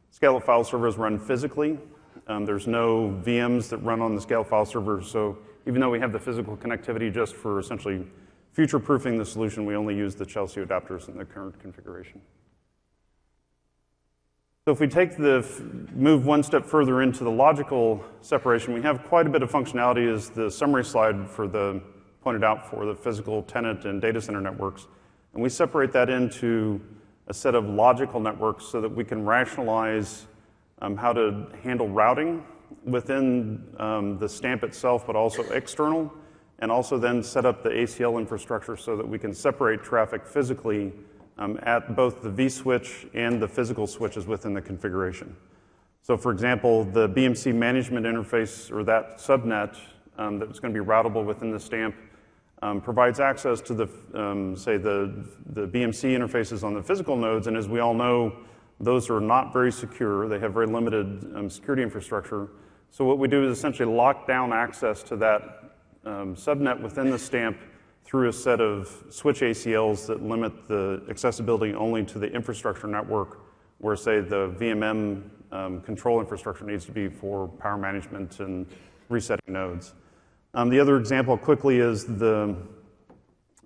scale-up file servers run physically. There's no VMs that run on the scale file servers. So even though we have the physical connectivity just for essentially future-proofing the solution, we only use the Chelsio adapters in the current configuration. So if we move one step further into the logical separation, we have quite a bit of functionality as the summary slide pointed out for the physical tenant and data center networks. And we separate that into a set of logical networks so that we can rationalize how to handle routing within the stamp itself, but also external, and also then set up the ACL infrastructure so that we can separate traffic physically at both the vSwitch and the physical switches within the configuration. So for example, the BMC management interface, or that subnet that's going to be routable within the stamp, provides access to the BMC interfaces on the physical nodes, and as we all know, those are not very secure. They have very limited security infrastructure. So what we do is essentially lock down access to that subnet within the stamp through a set of switch ACLs that limit the accessibility only to the infrastructure network, where, say, the VMM control infrastructure needs to be for power management and resetting nodes. The other example quickly is the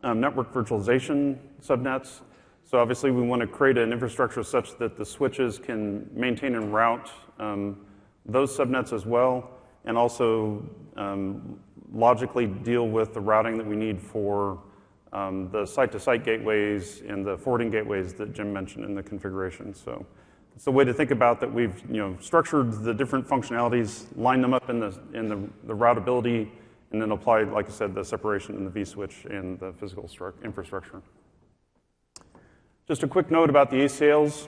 network virtualization subnets. So obviously we want to create an infrastructure such that the switches can maintain and route those subnets as well, and also logically deal with the routing that we need for the site-to-site gateways and the forwarding gateways that Jim mentioned in the configuration. So it's a way to think about that. We've structured the different functionalities, lined them up in the routability, and then applied, like I said, the separation in the vSwitch and the physical infrastructure. Just a quick note about the ACLs.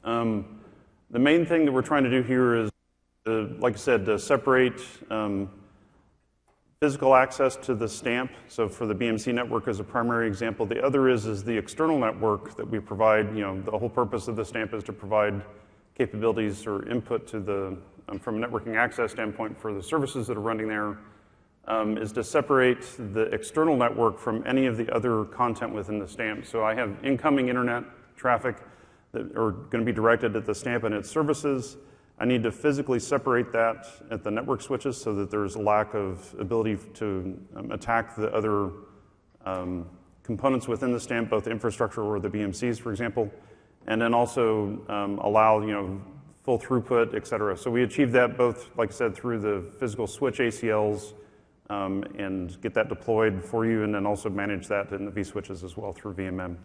The main thing that we're trying to do here is, like I said, to separate physical access to the stamp. So for the BMC network as a primary example. The other is the external network that we provide. The whole purpose of the stamp is to provide capabilities or input to the, from a networking access standpoint for the services that are running there, is to separate the external network from any of the other content within the stamp. So I have incoming internet traffic that are going to be directed at the stamp and its services. I need to physically separate that at the network switches so that there's a lack of ability to attack the other components within the stamp, both the infrastructure or the BMCs, for example, and then also allow full throughput, et cetera. So we achieve that both, like I said, through the physical switch ACLs and get that deployed for you, and then also manage that in the vSwitches as well through VMM.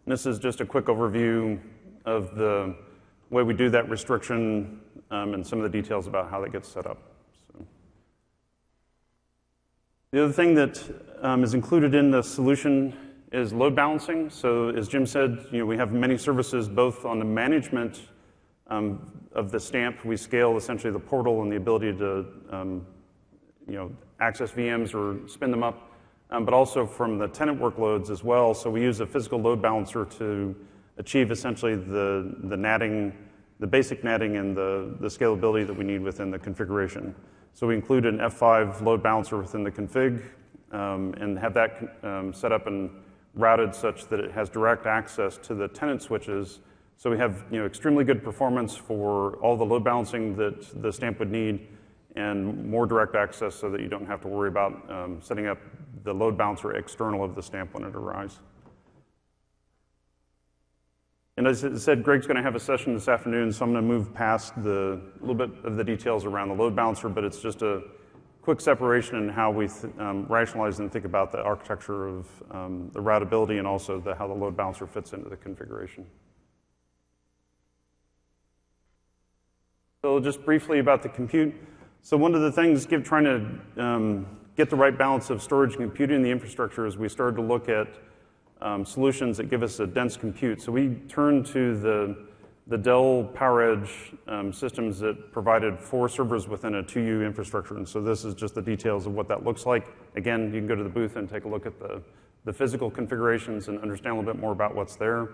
This is just a quick overview of the way we do that restriction and some of the details about how that gets set up. So. The other thing that is included in the solution is load balancing. So as Jim said, we have many services both on the management of the stamp. We scale essentially the portal and the ability to access VMs or spin them up, but also from the tenant workloads as well. So we use a physical load balancer to achieve essentially the natting, the basic natting and the scalability that we need within the configuration. So we include an F5 load balancer within the config and have that set up and routed such that it has direct access to the tenant switches. So we have extremely good performance for all the load balancing that the stamp would need, and more direct access so that you don't have to worry about setting up the load balancer external of the stamp when it arrives. And as I said, Greg's going to have a session this afternoon, so I'm going to move past a little bit of the details around the load balancer, but it's just a quick separation in how we rationalize and think about the architecture of the routability and also how the load balancer fits into the configuration. So just briefly about the compute. So one of the things trying to get the right balance of storage and computing in the infrastructure is we started to look at solutions that give us a dense compute. So we turned to the Dell PowerEdge systems that provided 4 servers within a 2U infrastructure. And so this is just the details of what that looks like. Again, you can go to the booth and take a look at the physical configurations and understand a little bit more about what's there.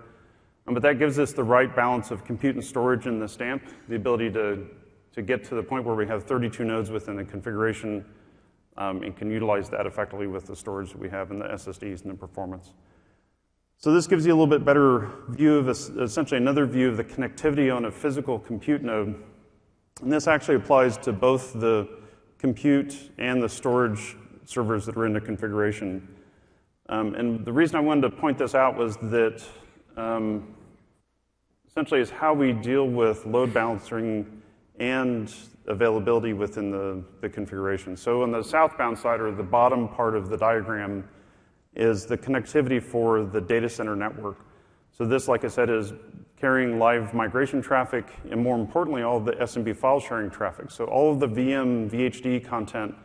But that gives us the right balance of compute and storage in the stamp, the ability to get to the point where we have 32 nodes within the configuration and can utilize that effectively with the storage that we have in the SSDs and the performance. So this gives you a little bit better view of essentially another view of the connectivity on a physical compute node. And this actually applies to both the compute and the storage servers that are in the configuration. And the reason I wanted to point this out was that essentially is how we deal with load balancing and availability within the configuration. So on the southbound side, or the bottom part of the diagram, is the connectivity for the data center network. So this, like I said, is carrying live migration traffic, and more importantly, all of the SMB file sharing traffic. So all of the VM, VHD content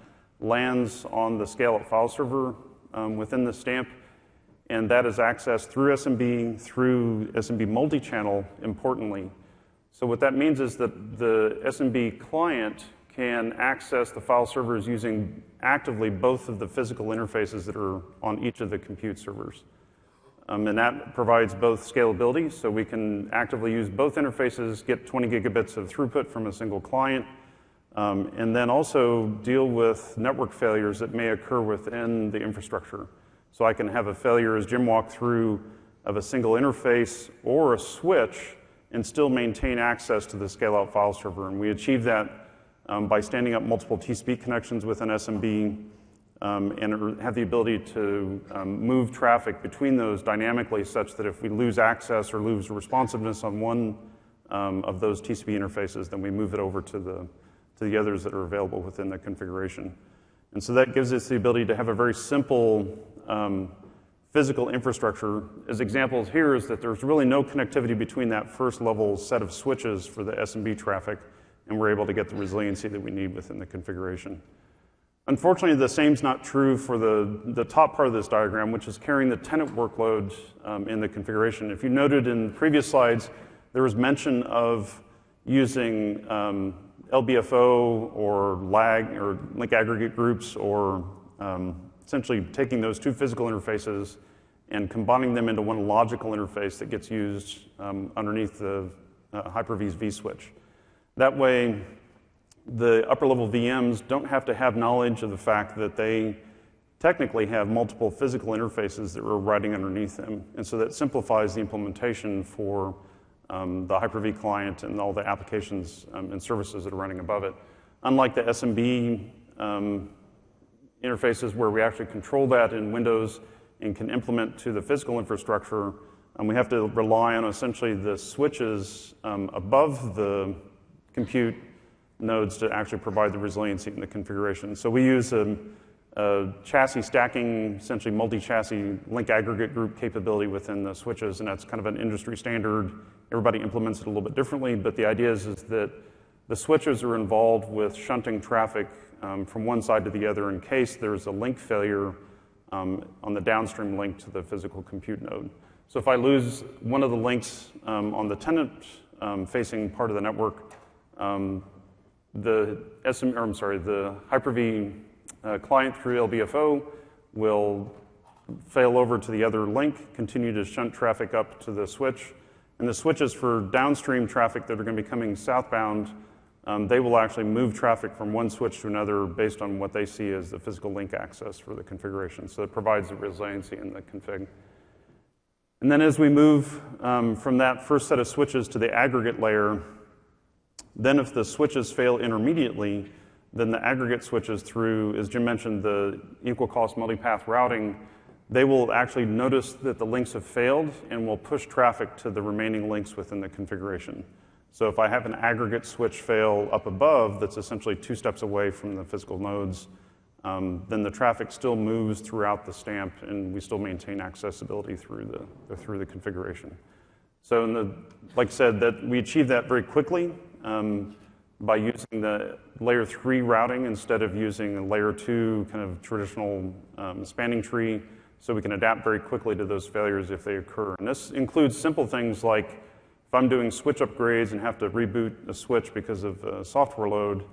lands on the scale-up file server within the stamp, and that is accessed through SMB multi-channel, importantly. So what that means is that the SMB client can access the file servers using actively both of the physical interfaces that are on each of the compute servers. And that provides both scalability, so we can actively use both interfaces, get 20 gigabits of throughput from a single client, and then also deal with network failures that may occur within the infrastructure. So I can have a failure, as Jim walked through, of a single interface or a switch and still maintain access to the scale-out file server. And we achieve that by standing up multiple TCP connections within SMB and have the ability to move traffic between those dynamically such that if we lose access or lose responsiveness on one of those TCP interfaces, then we move it over to the others that are available within the configuration. And so that gives us the ability to have a very simple physical infrastructure. As examples here is that there's really no connectivity between that first level set of switches for the SMB traffic, and we're able to get the resiliency that we need within the configuration. Unfortunately, the same is not true for the top part of this diagram, which is carrying the tenant workload in the configuration. If you noted in previous slides, there was mention of using LBFO or LAG or link aggregate groups, or essentially taking those two physical interfaces and combining them into one logical interface that gets used underneath the Hyper-V's vSwitch. That way, the upper-level VMs don't have to have knowledge of the fact that they technically have multiple physical interfaces that we're writing underneath them. And so that simplifies the implementation for the Hyper-V client and all the applications and services that are running above it. Unlike the SMB interfaces where we actually control that in Windows and can implement to the physical infrastructure, we have to rely on essentially the switches above the compute nodes to actually provide the resiliency in the configuration. So we use a chassis stacking, essentially multi-chassis link aggregate group capability within the switches, and that's kind of an industry standard. Everybody implements it a little bit differently, but the idea is that the switches are involved with shunting traffic from one side to the other in case there's a link failure on the downstream link to the physical compute node. So if I lose one of the links on the tenant-facing part of the network, the Hyper-V client through LBFO will fail over to the other link, continue to shunt traffic up to the switch. And the switches for downstream traffic that are going to be coming southbound, they will actually move traffic from one switch to another based on what they see as the physical link access for the configuration. So it provides the resiliency in the config. And then as we move from that first set of switches to the aggregate layer, then if the switches fail intermediately, then the aggregate switches through, as Jim mentioned, the equal cost multipath routing, they will actually notice that the links have failed and will push traffic to the remaining links within the configuration. So if I have an aggregate switch fail up above that's essentially 2 steps away from the physical nodes, then the traffic still moves throughout the stamp and we still maintain accessibility through the configuration. So like I said, that we achieve that very quickly by using the layer 3 routing instead of using a layer 2 kind of traditional spanning tree, so we can adapt very quickly to those failures if they occur. And this includes simple things like if I'm doing switch upgrades and have to reboot a switch because of software load,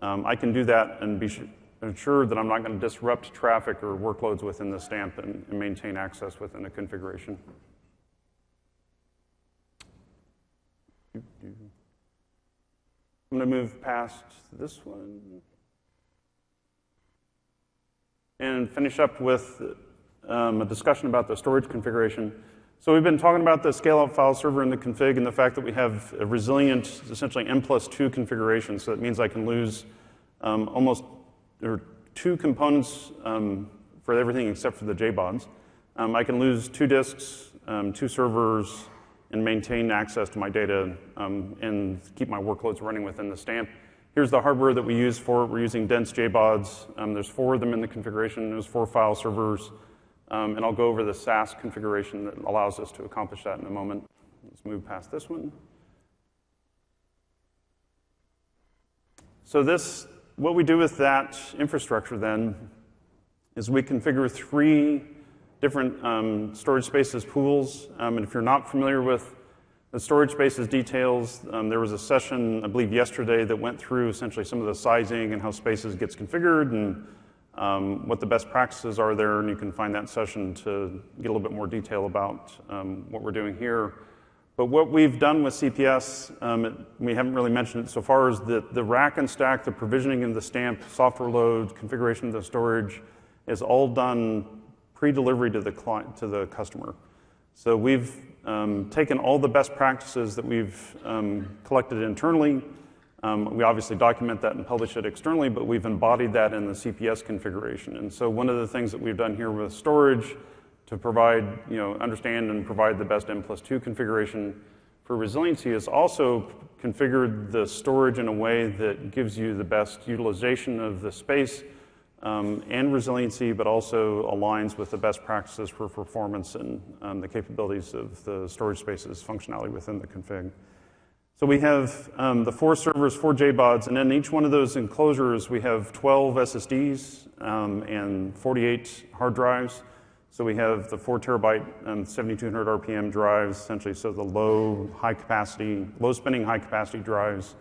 I can do that and be ensure that I'm not going to disrupt traffic or workloads within the stamp and maintain access within the configuration. I'm going to move past this one and finish up with a discussion about the storage configuration. So we've been talking about the scale-out file server and the config and the fact that we have a resilient, essentially M+2 configuration. So that means I can lose almost 2 components for everything except for the JBODs. I can lose 2 disks, 2 servers, and maintain access to my data and keep my workloads running within the stamp. Here's the hardware that we use for it. We're using dense JBODs. There's 4 of them in the configuration. There's 4 file servers. And I'll go over the SAS configuration that allows us to accomplish that in a moment. Let's move past this one. So what we do with that infrastructure then is we configure 3 different storage spaces pools. And if you're not familiar with the storage spaces details, there was a session, I believe yesterday, that went through essentially some of the sizing and how spaces gets configured and what the best practices are there, and you can find that session to get a little bit more detail about what we're doing here. But what we've done with CPS, we haven't really mentioned it so far, is that the rack and stack, the provisioning of the stamp, software load, configuration of the storage is all done pre-delivery to the client, to the customer. So we've taken all the best practices that we've collected internally. We obviously document that and publish it externally, but we've embodied that in the CPS configuration. And so one of the things that we've done here with storage to provide, understand and provide the best M+2 configuration for resiliency is also configured the storage in a way that gives you the best utilization of the space and resiliency, but also aligns with the best practices for performance and the capabilities of the storage spaces functionality within the config. So we have the 4 servers, 4 JBODs, and in each one of those enclosures, we have 12 SSDs and 48 hard drives. So we have the 4 terabyte and 7,200 RPM drives, essentially, so the low spinning high capacity drives.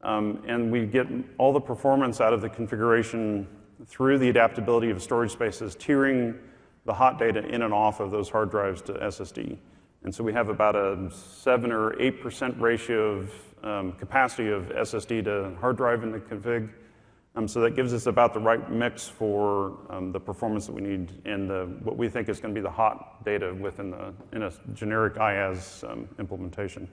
And we get all the performance out of the configuration through the adaptability of storage spaces, tiering the hot data in and off of those hard drives to SSD. And so we have about a 7 or 8% ratio of capacity of SSD to hard drive in the config. So that gives us about the right mix for the performance that we need and what we think is going to be the hot data in a generic IaaS implementation.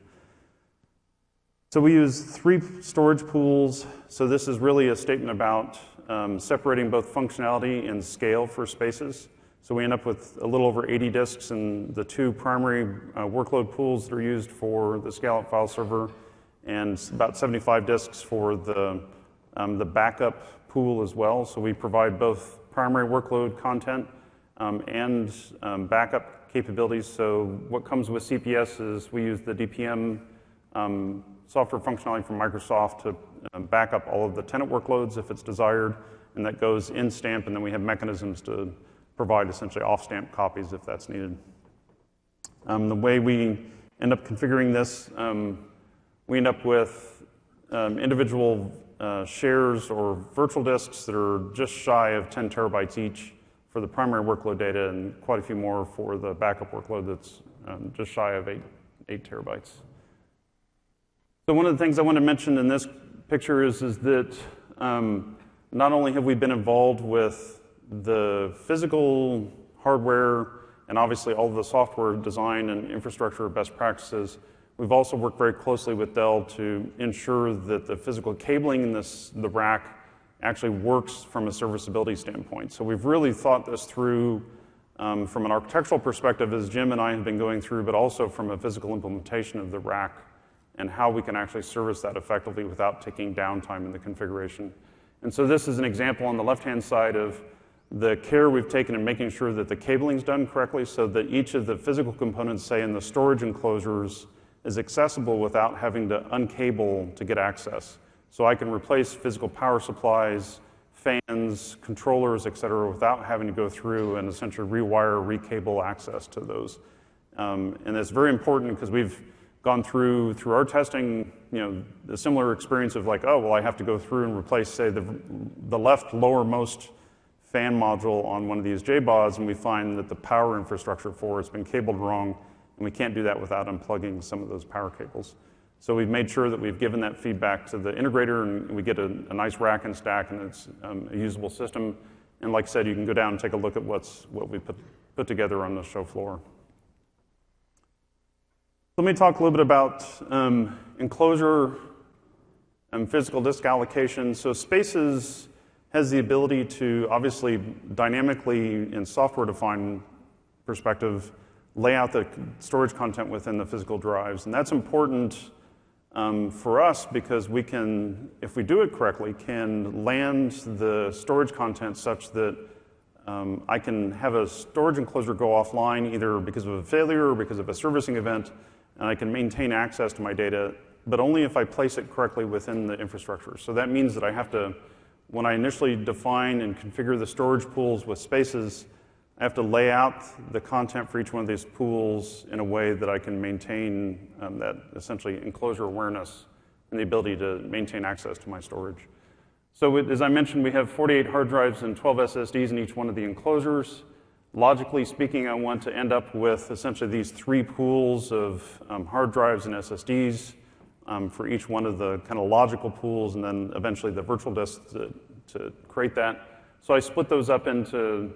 So we use 3 storage pools. So this is really a statement about separating both functionality and scale for spaces. So we end up with a little over 80 disks in the 2 primary workload pools that are used for the scale-out file server, and about 75 disks for the backup pool as well. So we provide both primary workload content and backup capabilities. So what comes with CPS is we use the DPM software functionality from Microsoft to back up all of the tenant workloads if it's desired, and that goes in stamp, and then we have mechanisms to provide essentially off-stamp copies if that's needed. The way we end up configuring this, we end up with individual shares or virtual disks that are just shy of 10 terabytes each for the primary workload data, and quite a few more for the backup workload that's just shy of 8 terabytes. So one of the things I want to mention in this picture is that not only have we been involved with the physical hardware and obviously all of the software design and infrastructure best practices, we've also worked very closely with Dell to ensure that the physical cabling in the rack actually works from a serviceability standpoint. So we've really thought this through from an architectural perspective, as Jim and I have been going through, but also from a physical implementation of the rack and how we can actually service that effectively without taking downtime in the configuration. And so this is an example on the left-hand side of the care we've taken in making sure that the cabling is done correctly so that each of the physical components, say in the storage enclosures, is accessible without having to uncable to get access. So I can replace physical power supplies, fans, controllers, et cetera, without having to go through and essentially rewire, recable access to those. And it's very important because we've gone through our testing, the similar experience of like, oh, well, I have to go through and replace, say, the left lowermost fan module on one of these JBODs, and we find that the power infrastructure for it's been cabled wrong, and we can't do that without unplugging some of those power cables. So we've made sure that we've given that feedback to the integrator, and we get a nice rack and stack, and it's a usable system. And like I said, you can go down and take a look at what we put together on the show floor. Let me talk a little bit about enclosure and physical disk allocation. So Spaces has the ability to obviously dynamically, in software-defined perspective, lay out the storage content within the physical drives. And that's important for us because we can, if we do it correctly, can land the storage content such that I can have a storage enclosure go offline either because of a failure or because of a servicing event, and I can maintain access to my data, but only if I place it correctly within the infrastructure. So that means that I have to, when I initially define and configure the storage pools with Spaces, I have to lay out the content for each one of these pools in a way that I can maintain that essentially enclosure awareness and the ability to maintain access to my storage. So as I mentioned, we have 48 hard drives and 12 SSDs in each one of the enclosures. Logically speaking, I want to end up with essentially these 3 pools of hard drives and SSDs for each one of the kind of logical pools, and then eventually the virtual disks to create that. So I split those up into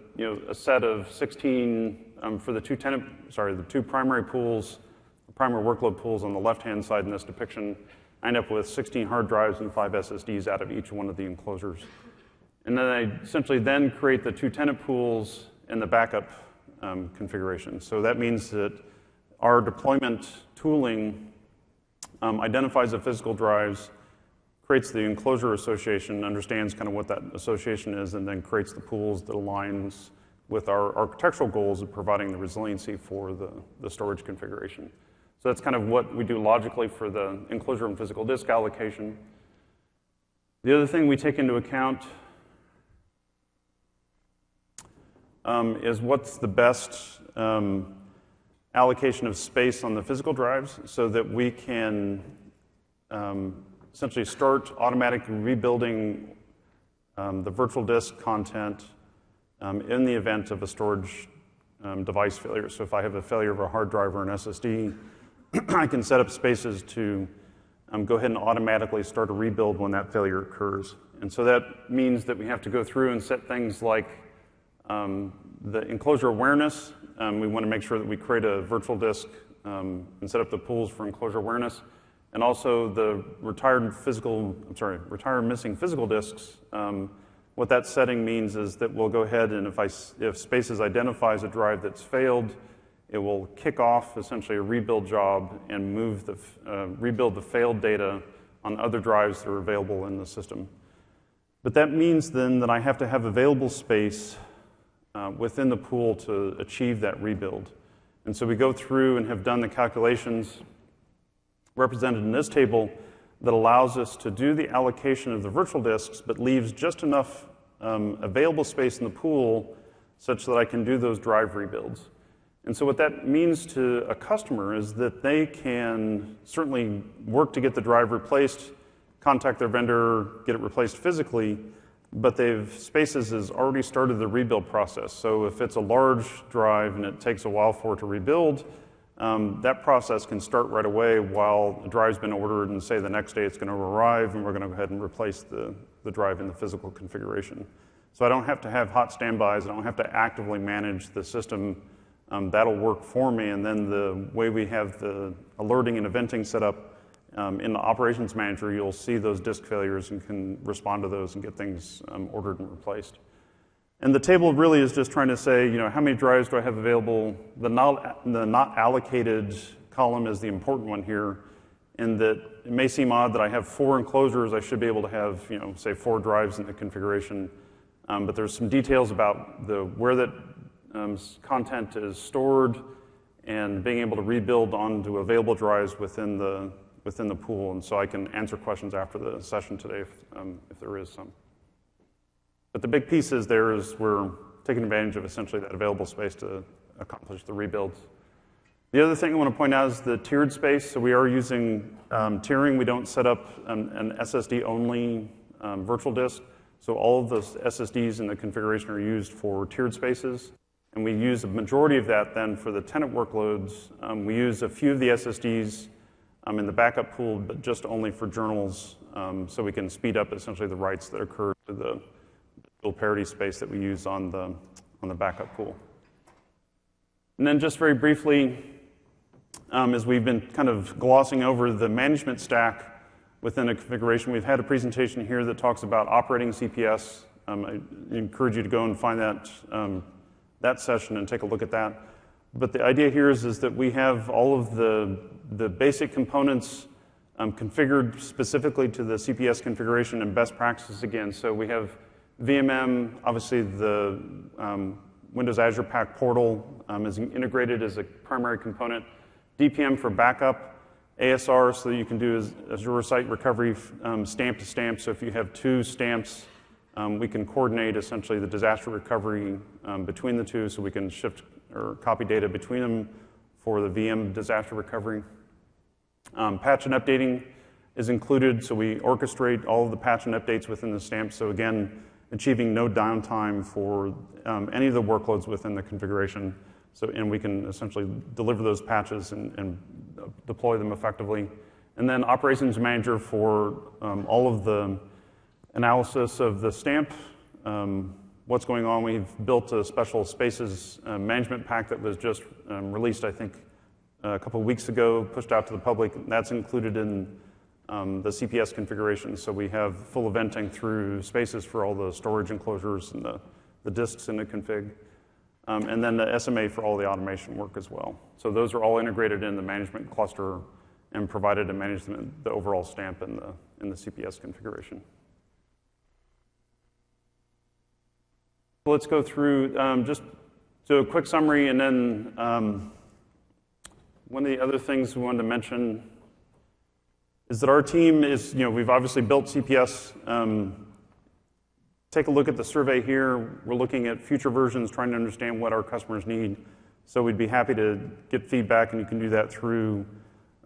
a set of 16 for the 2 primary pools, the primary workload pools on the left-hand side in this depiction. I end up with 16 hard drives and 5 SSDs out of each one of the enclosures. And then I essentially then create the 2 tenant pools and the backup configuration. So that means that our deployment tooling identifies the physical drives, creates the enclosure association, understands kind of what that association is, and then creates the pools that aligns with our architectural goals of providing the resiliency for the storage configuration. So that's kind of what we do logically for the enclosure and physical disk allocation. The other thing we take into account is what's the best allocation of space on the physical drives so that we can essentially start automatically rebuilding the virtual disk content in the event of a storage device failure. So if I have a failure of a hard drive or an SSD, I can set up spaces to go ahead and automatically start a rebuild when that failure occurs. And so that means that we have to go through and set things like the enclosure awareness. We want to make sure that we create a virtual disk and set up the pools for enclosure awareness. And also the retired missing physical disks. What that setting means is that we'll go ahead and if Spaces identifies a drive that's failed, it will kick off essentially a rebuild job and rebuild the failed data on other drives that are available in the system. But that means then that I have to have available space within the pool to achieve that rebuild. And so we go through and have done the calculations represented in this table that allows us to do the allocation of the virtual disks, but leaves just enough available space in the pool such that I can do those drive rebuilds. And so what that means to a customer is that they can certainly work to get the drive replaced, contact their vendor, get it replaced physically, but Spaces has already started the rebuild process. So if it's a large drive and it takes a while for it to rebuild, that process can start right away while the drive's been ordered, and say the next day it's going to arrive and we're going to go ahead and replace the drive in the physical configuration. So I don't have to have hot standbys, I don't have to actively manage the system. That'll work for me, and then the way we have the alerting and eventing set up in the operations manager, you'll see those disk failures and can respond to those and get things ordered and replaced. And the table really is just trying to say, how many drives do I have available? The not allocated column is the important one here, in that it may seem odd that I have 4 enclosures. I should be able to have, say 4 drives in the configuration. But there's some details about where that content is stored and being able to rebuild onto available drives within the pool. And so I can answer questions after the session today if there is some. But the big piece is we're taking advantage of essentially that available space to accomplish the rebuilds. The other thing I want to point out is the tiered space. So we are using tiering. We don't set up an SSD-only virtual disk. So all of the SSDs in the configuration are used for tiered spaces. And we use a majority of that then for the tenant workloads. We use a few of the SSDs in the backup pool, but just only for journals, so we can speed up essentially the writes that occur to the dual parity space that we use on the backup pool. And then just very briefly, as we've been kind of glossing over the management stack within a configuration, we've had a presentation here that talks about operating CPS. I encourage you to go and find that session and take a look at that. But the idea here is that we have all of the basic components configured specifically to the CPS configuration and best practices again. So we have VMM, obviously the Windows Azure Pack portal is integrated as a primary component. DPM for backup, ASR so that you can do Azure Site Recovery stamp to stamp. So if you have 2 stamps, we can coordinate essentially the disaster recovery between the 2, so we can shift or copy data between them for the VM disaster recovery. Patch and updating is included, so we orchestrate all of the patch and updates within the stamp. So again, achieving no downtime for any of the workloads within the configuration. And we can essentially deliver those patches and deploy them effectively. And then Operations Manager for all of the analysis of the stamp, what's going on. We've built a special Spaces management pack that was just released, I think, a couple of weeks ago, pushed out to the public. That's included in the CPS configuration. So we have full eventing through Spaces for all the storage enclosures and the disks in the config. And then the SMA for all the automation work as well. So those are all integrated in the management cluster and provided to manage the overall stamp in the CPS configuration. Let's go through just do a quick summary, and then one of the other things we wanted to mention is that our team is, we've obviously built CPS. Take a look at the survey here. We're looking at future versions, trying to understand what our customers need. So we'd be happy to get feedback, and you can do that through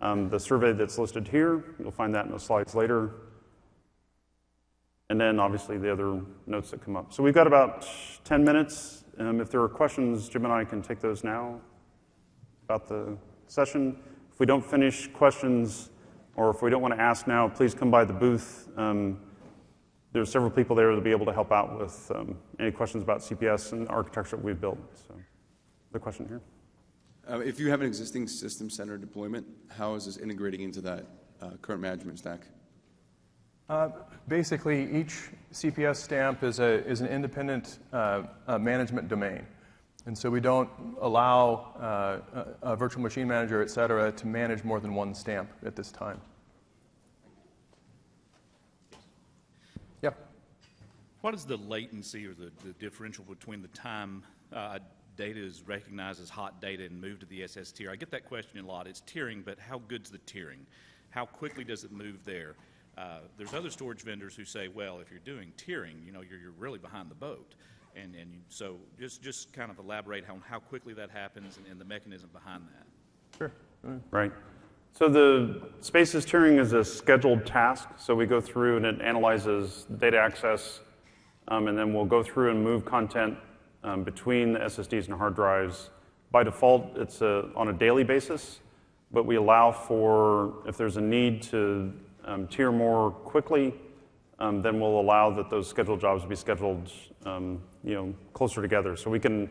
the survey that's listed here. You'll find that in the slides later. And then, obviously, the other notes that come up. So we've got about 10 minutes. If there are questions, Jim and I can take those now about the session. If we don't finish questions, or if we don't want to ask now, please come by the booth. There's several people there that'll be able to help out with any questions about CPS and the architecture that we've built. So, the question here. If you have an existing system center deployment, how is this integrating into that current management stack? Basically, each CPS stamp is an independent management domain. And so we don't allow a virtual machine manager, et cetera, to manage more than one stamp at this time. Yeah. What is the latency or the differential between the time data is recognized as hot data and moved to the SS tier? I get that question a lot. It's tiering, but how good's the tiering? How quickly does it move there? There's other storage vendors who say, well, if you're doing tiering, you're really behind the boat. And so just kind of elaborate on how quickly that happens and the mechanism behind that. Sure. Right. So the Spaces tiering is a scheduled task. So we go through and it analyzes data access, and then we'll go through and move content between the SSDs and hard drives. By default, it's on a daily basis, but we allow for, if there's a need to tier more quickly, then we'll allow that those scheduled jobs to be scheduled closer together. So we can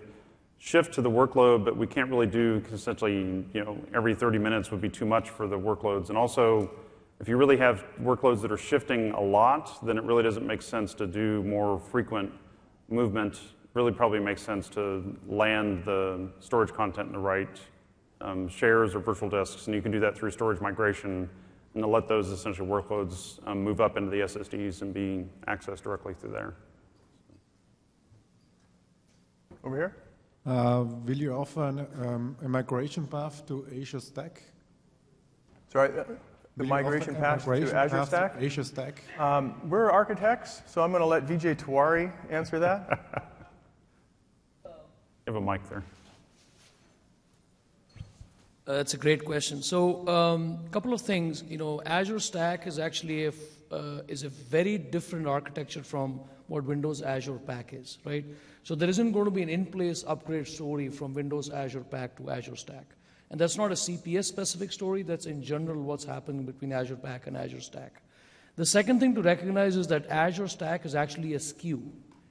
shift to the workload, but we can't really do essentially, every 30 minutes would be too much for the workloads. And also, if you really have workloads that are shifting a lot, then it really doesn't make sense to do more frequent movement. Really probably makes sense to land the storage content in the right shares or virtual disks, and you can do that through storage migration and to let those essential workloads move up into the SSDs and be accessed directly through there. Over here? Will you offer a migration path to Azure Stack? Sorry, the migration path to Azure Stack? To Azure Stack. We're architects, so I'm going to let Vijay Tiwari answer that. You have a mic there. That's a great question. So, a couple of things. Azure Stack is actually is a very different architecture from what Windows Azure Pack is, right? So there isn't going to be an in-place upgrade story from Windows Azure Pack to Azure Stack. And that's not a CPS-specific story. That's in general what's happening between Azure Pack and Azure Stack. The second thing to recognize is that Azure Stack is actually a SKU.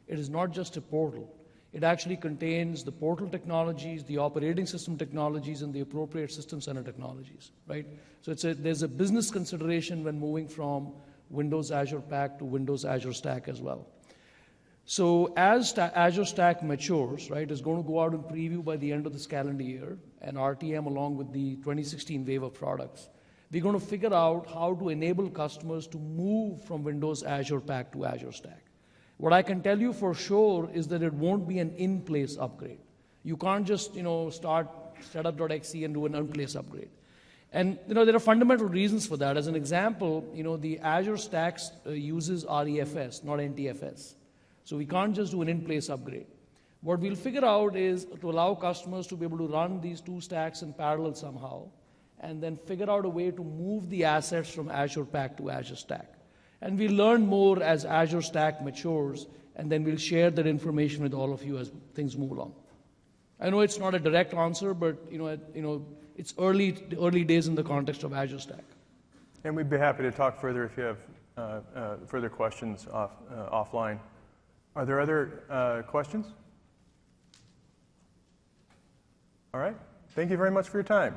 It is not just a portal. It actually contains the portal technologies, the operating system technologies, and the appropriate system center technologies, right? So there's a business consideration when moving from Windows Azure Pack to Windows Azure Stack as well. So as Azure Stack matures, right, it's going to go out in preview by the end of this calendar year, and RTM along with the 2016 wave of products. We're going to figure out how to enable customers to move from Windows Azure Pack to Azure Stack. What I can tell you for sure is that it won't be an in-place upgrade. You can't just, start setup.exe and do an in-place upgrade. And, there are fundamental reasons for that. As an example, the Azure Stack uses REFS, not NTFS. So we can't just do an in-place upgrade. What we'll figure out is to allow customers to be able to run these two stacks in parallel somehow, and then figure out a way to move the assets from Azure Pack to Azure Stack. And we'll learn more as Azure Stack matures, and then we'll share that information with all of you as things move along. I know it's not a direct answer, but it's early days in the context of Azure Stack. And we'd be happy to talk further if you have further questions offline. Are there other questions? All right. Thank you very much for your time.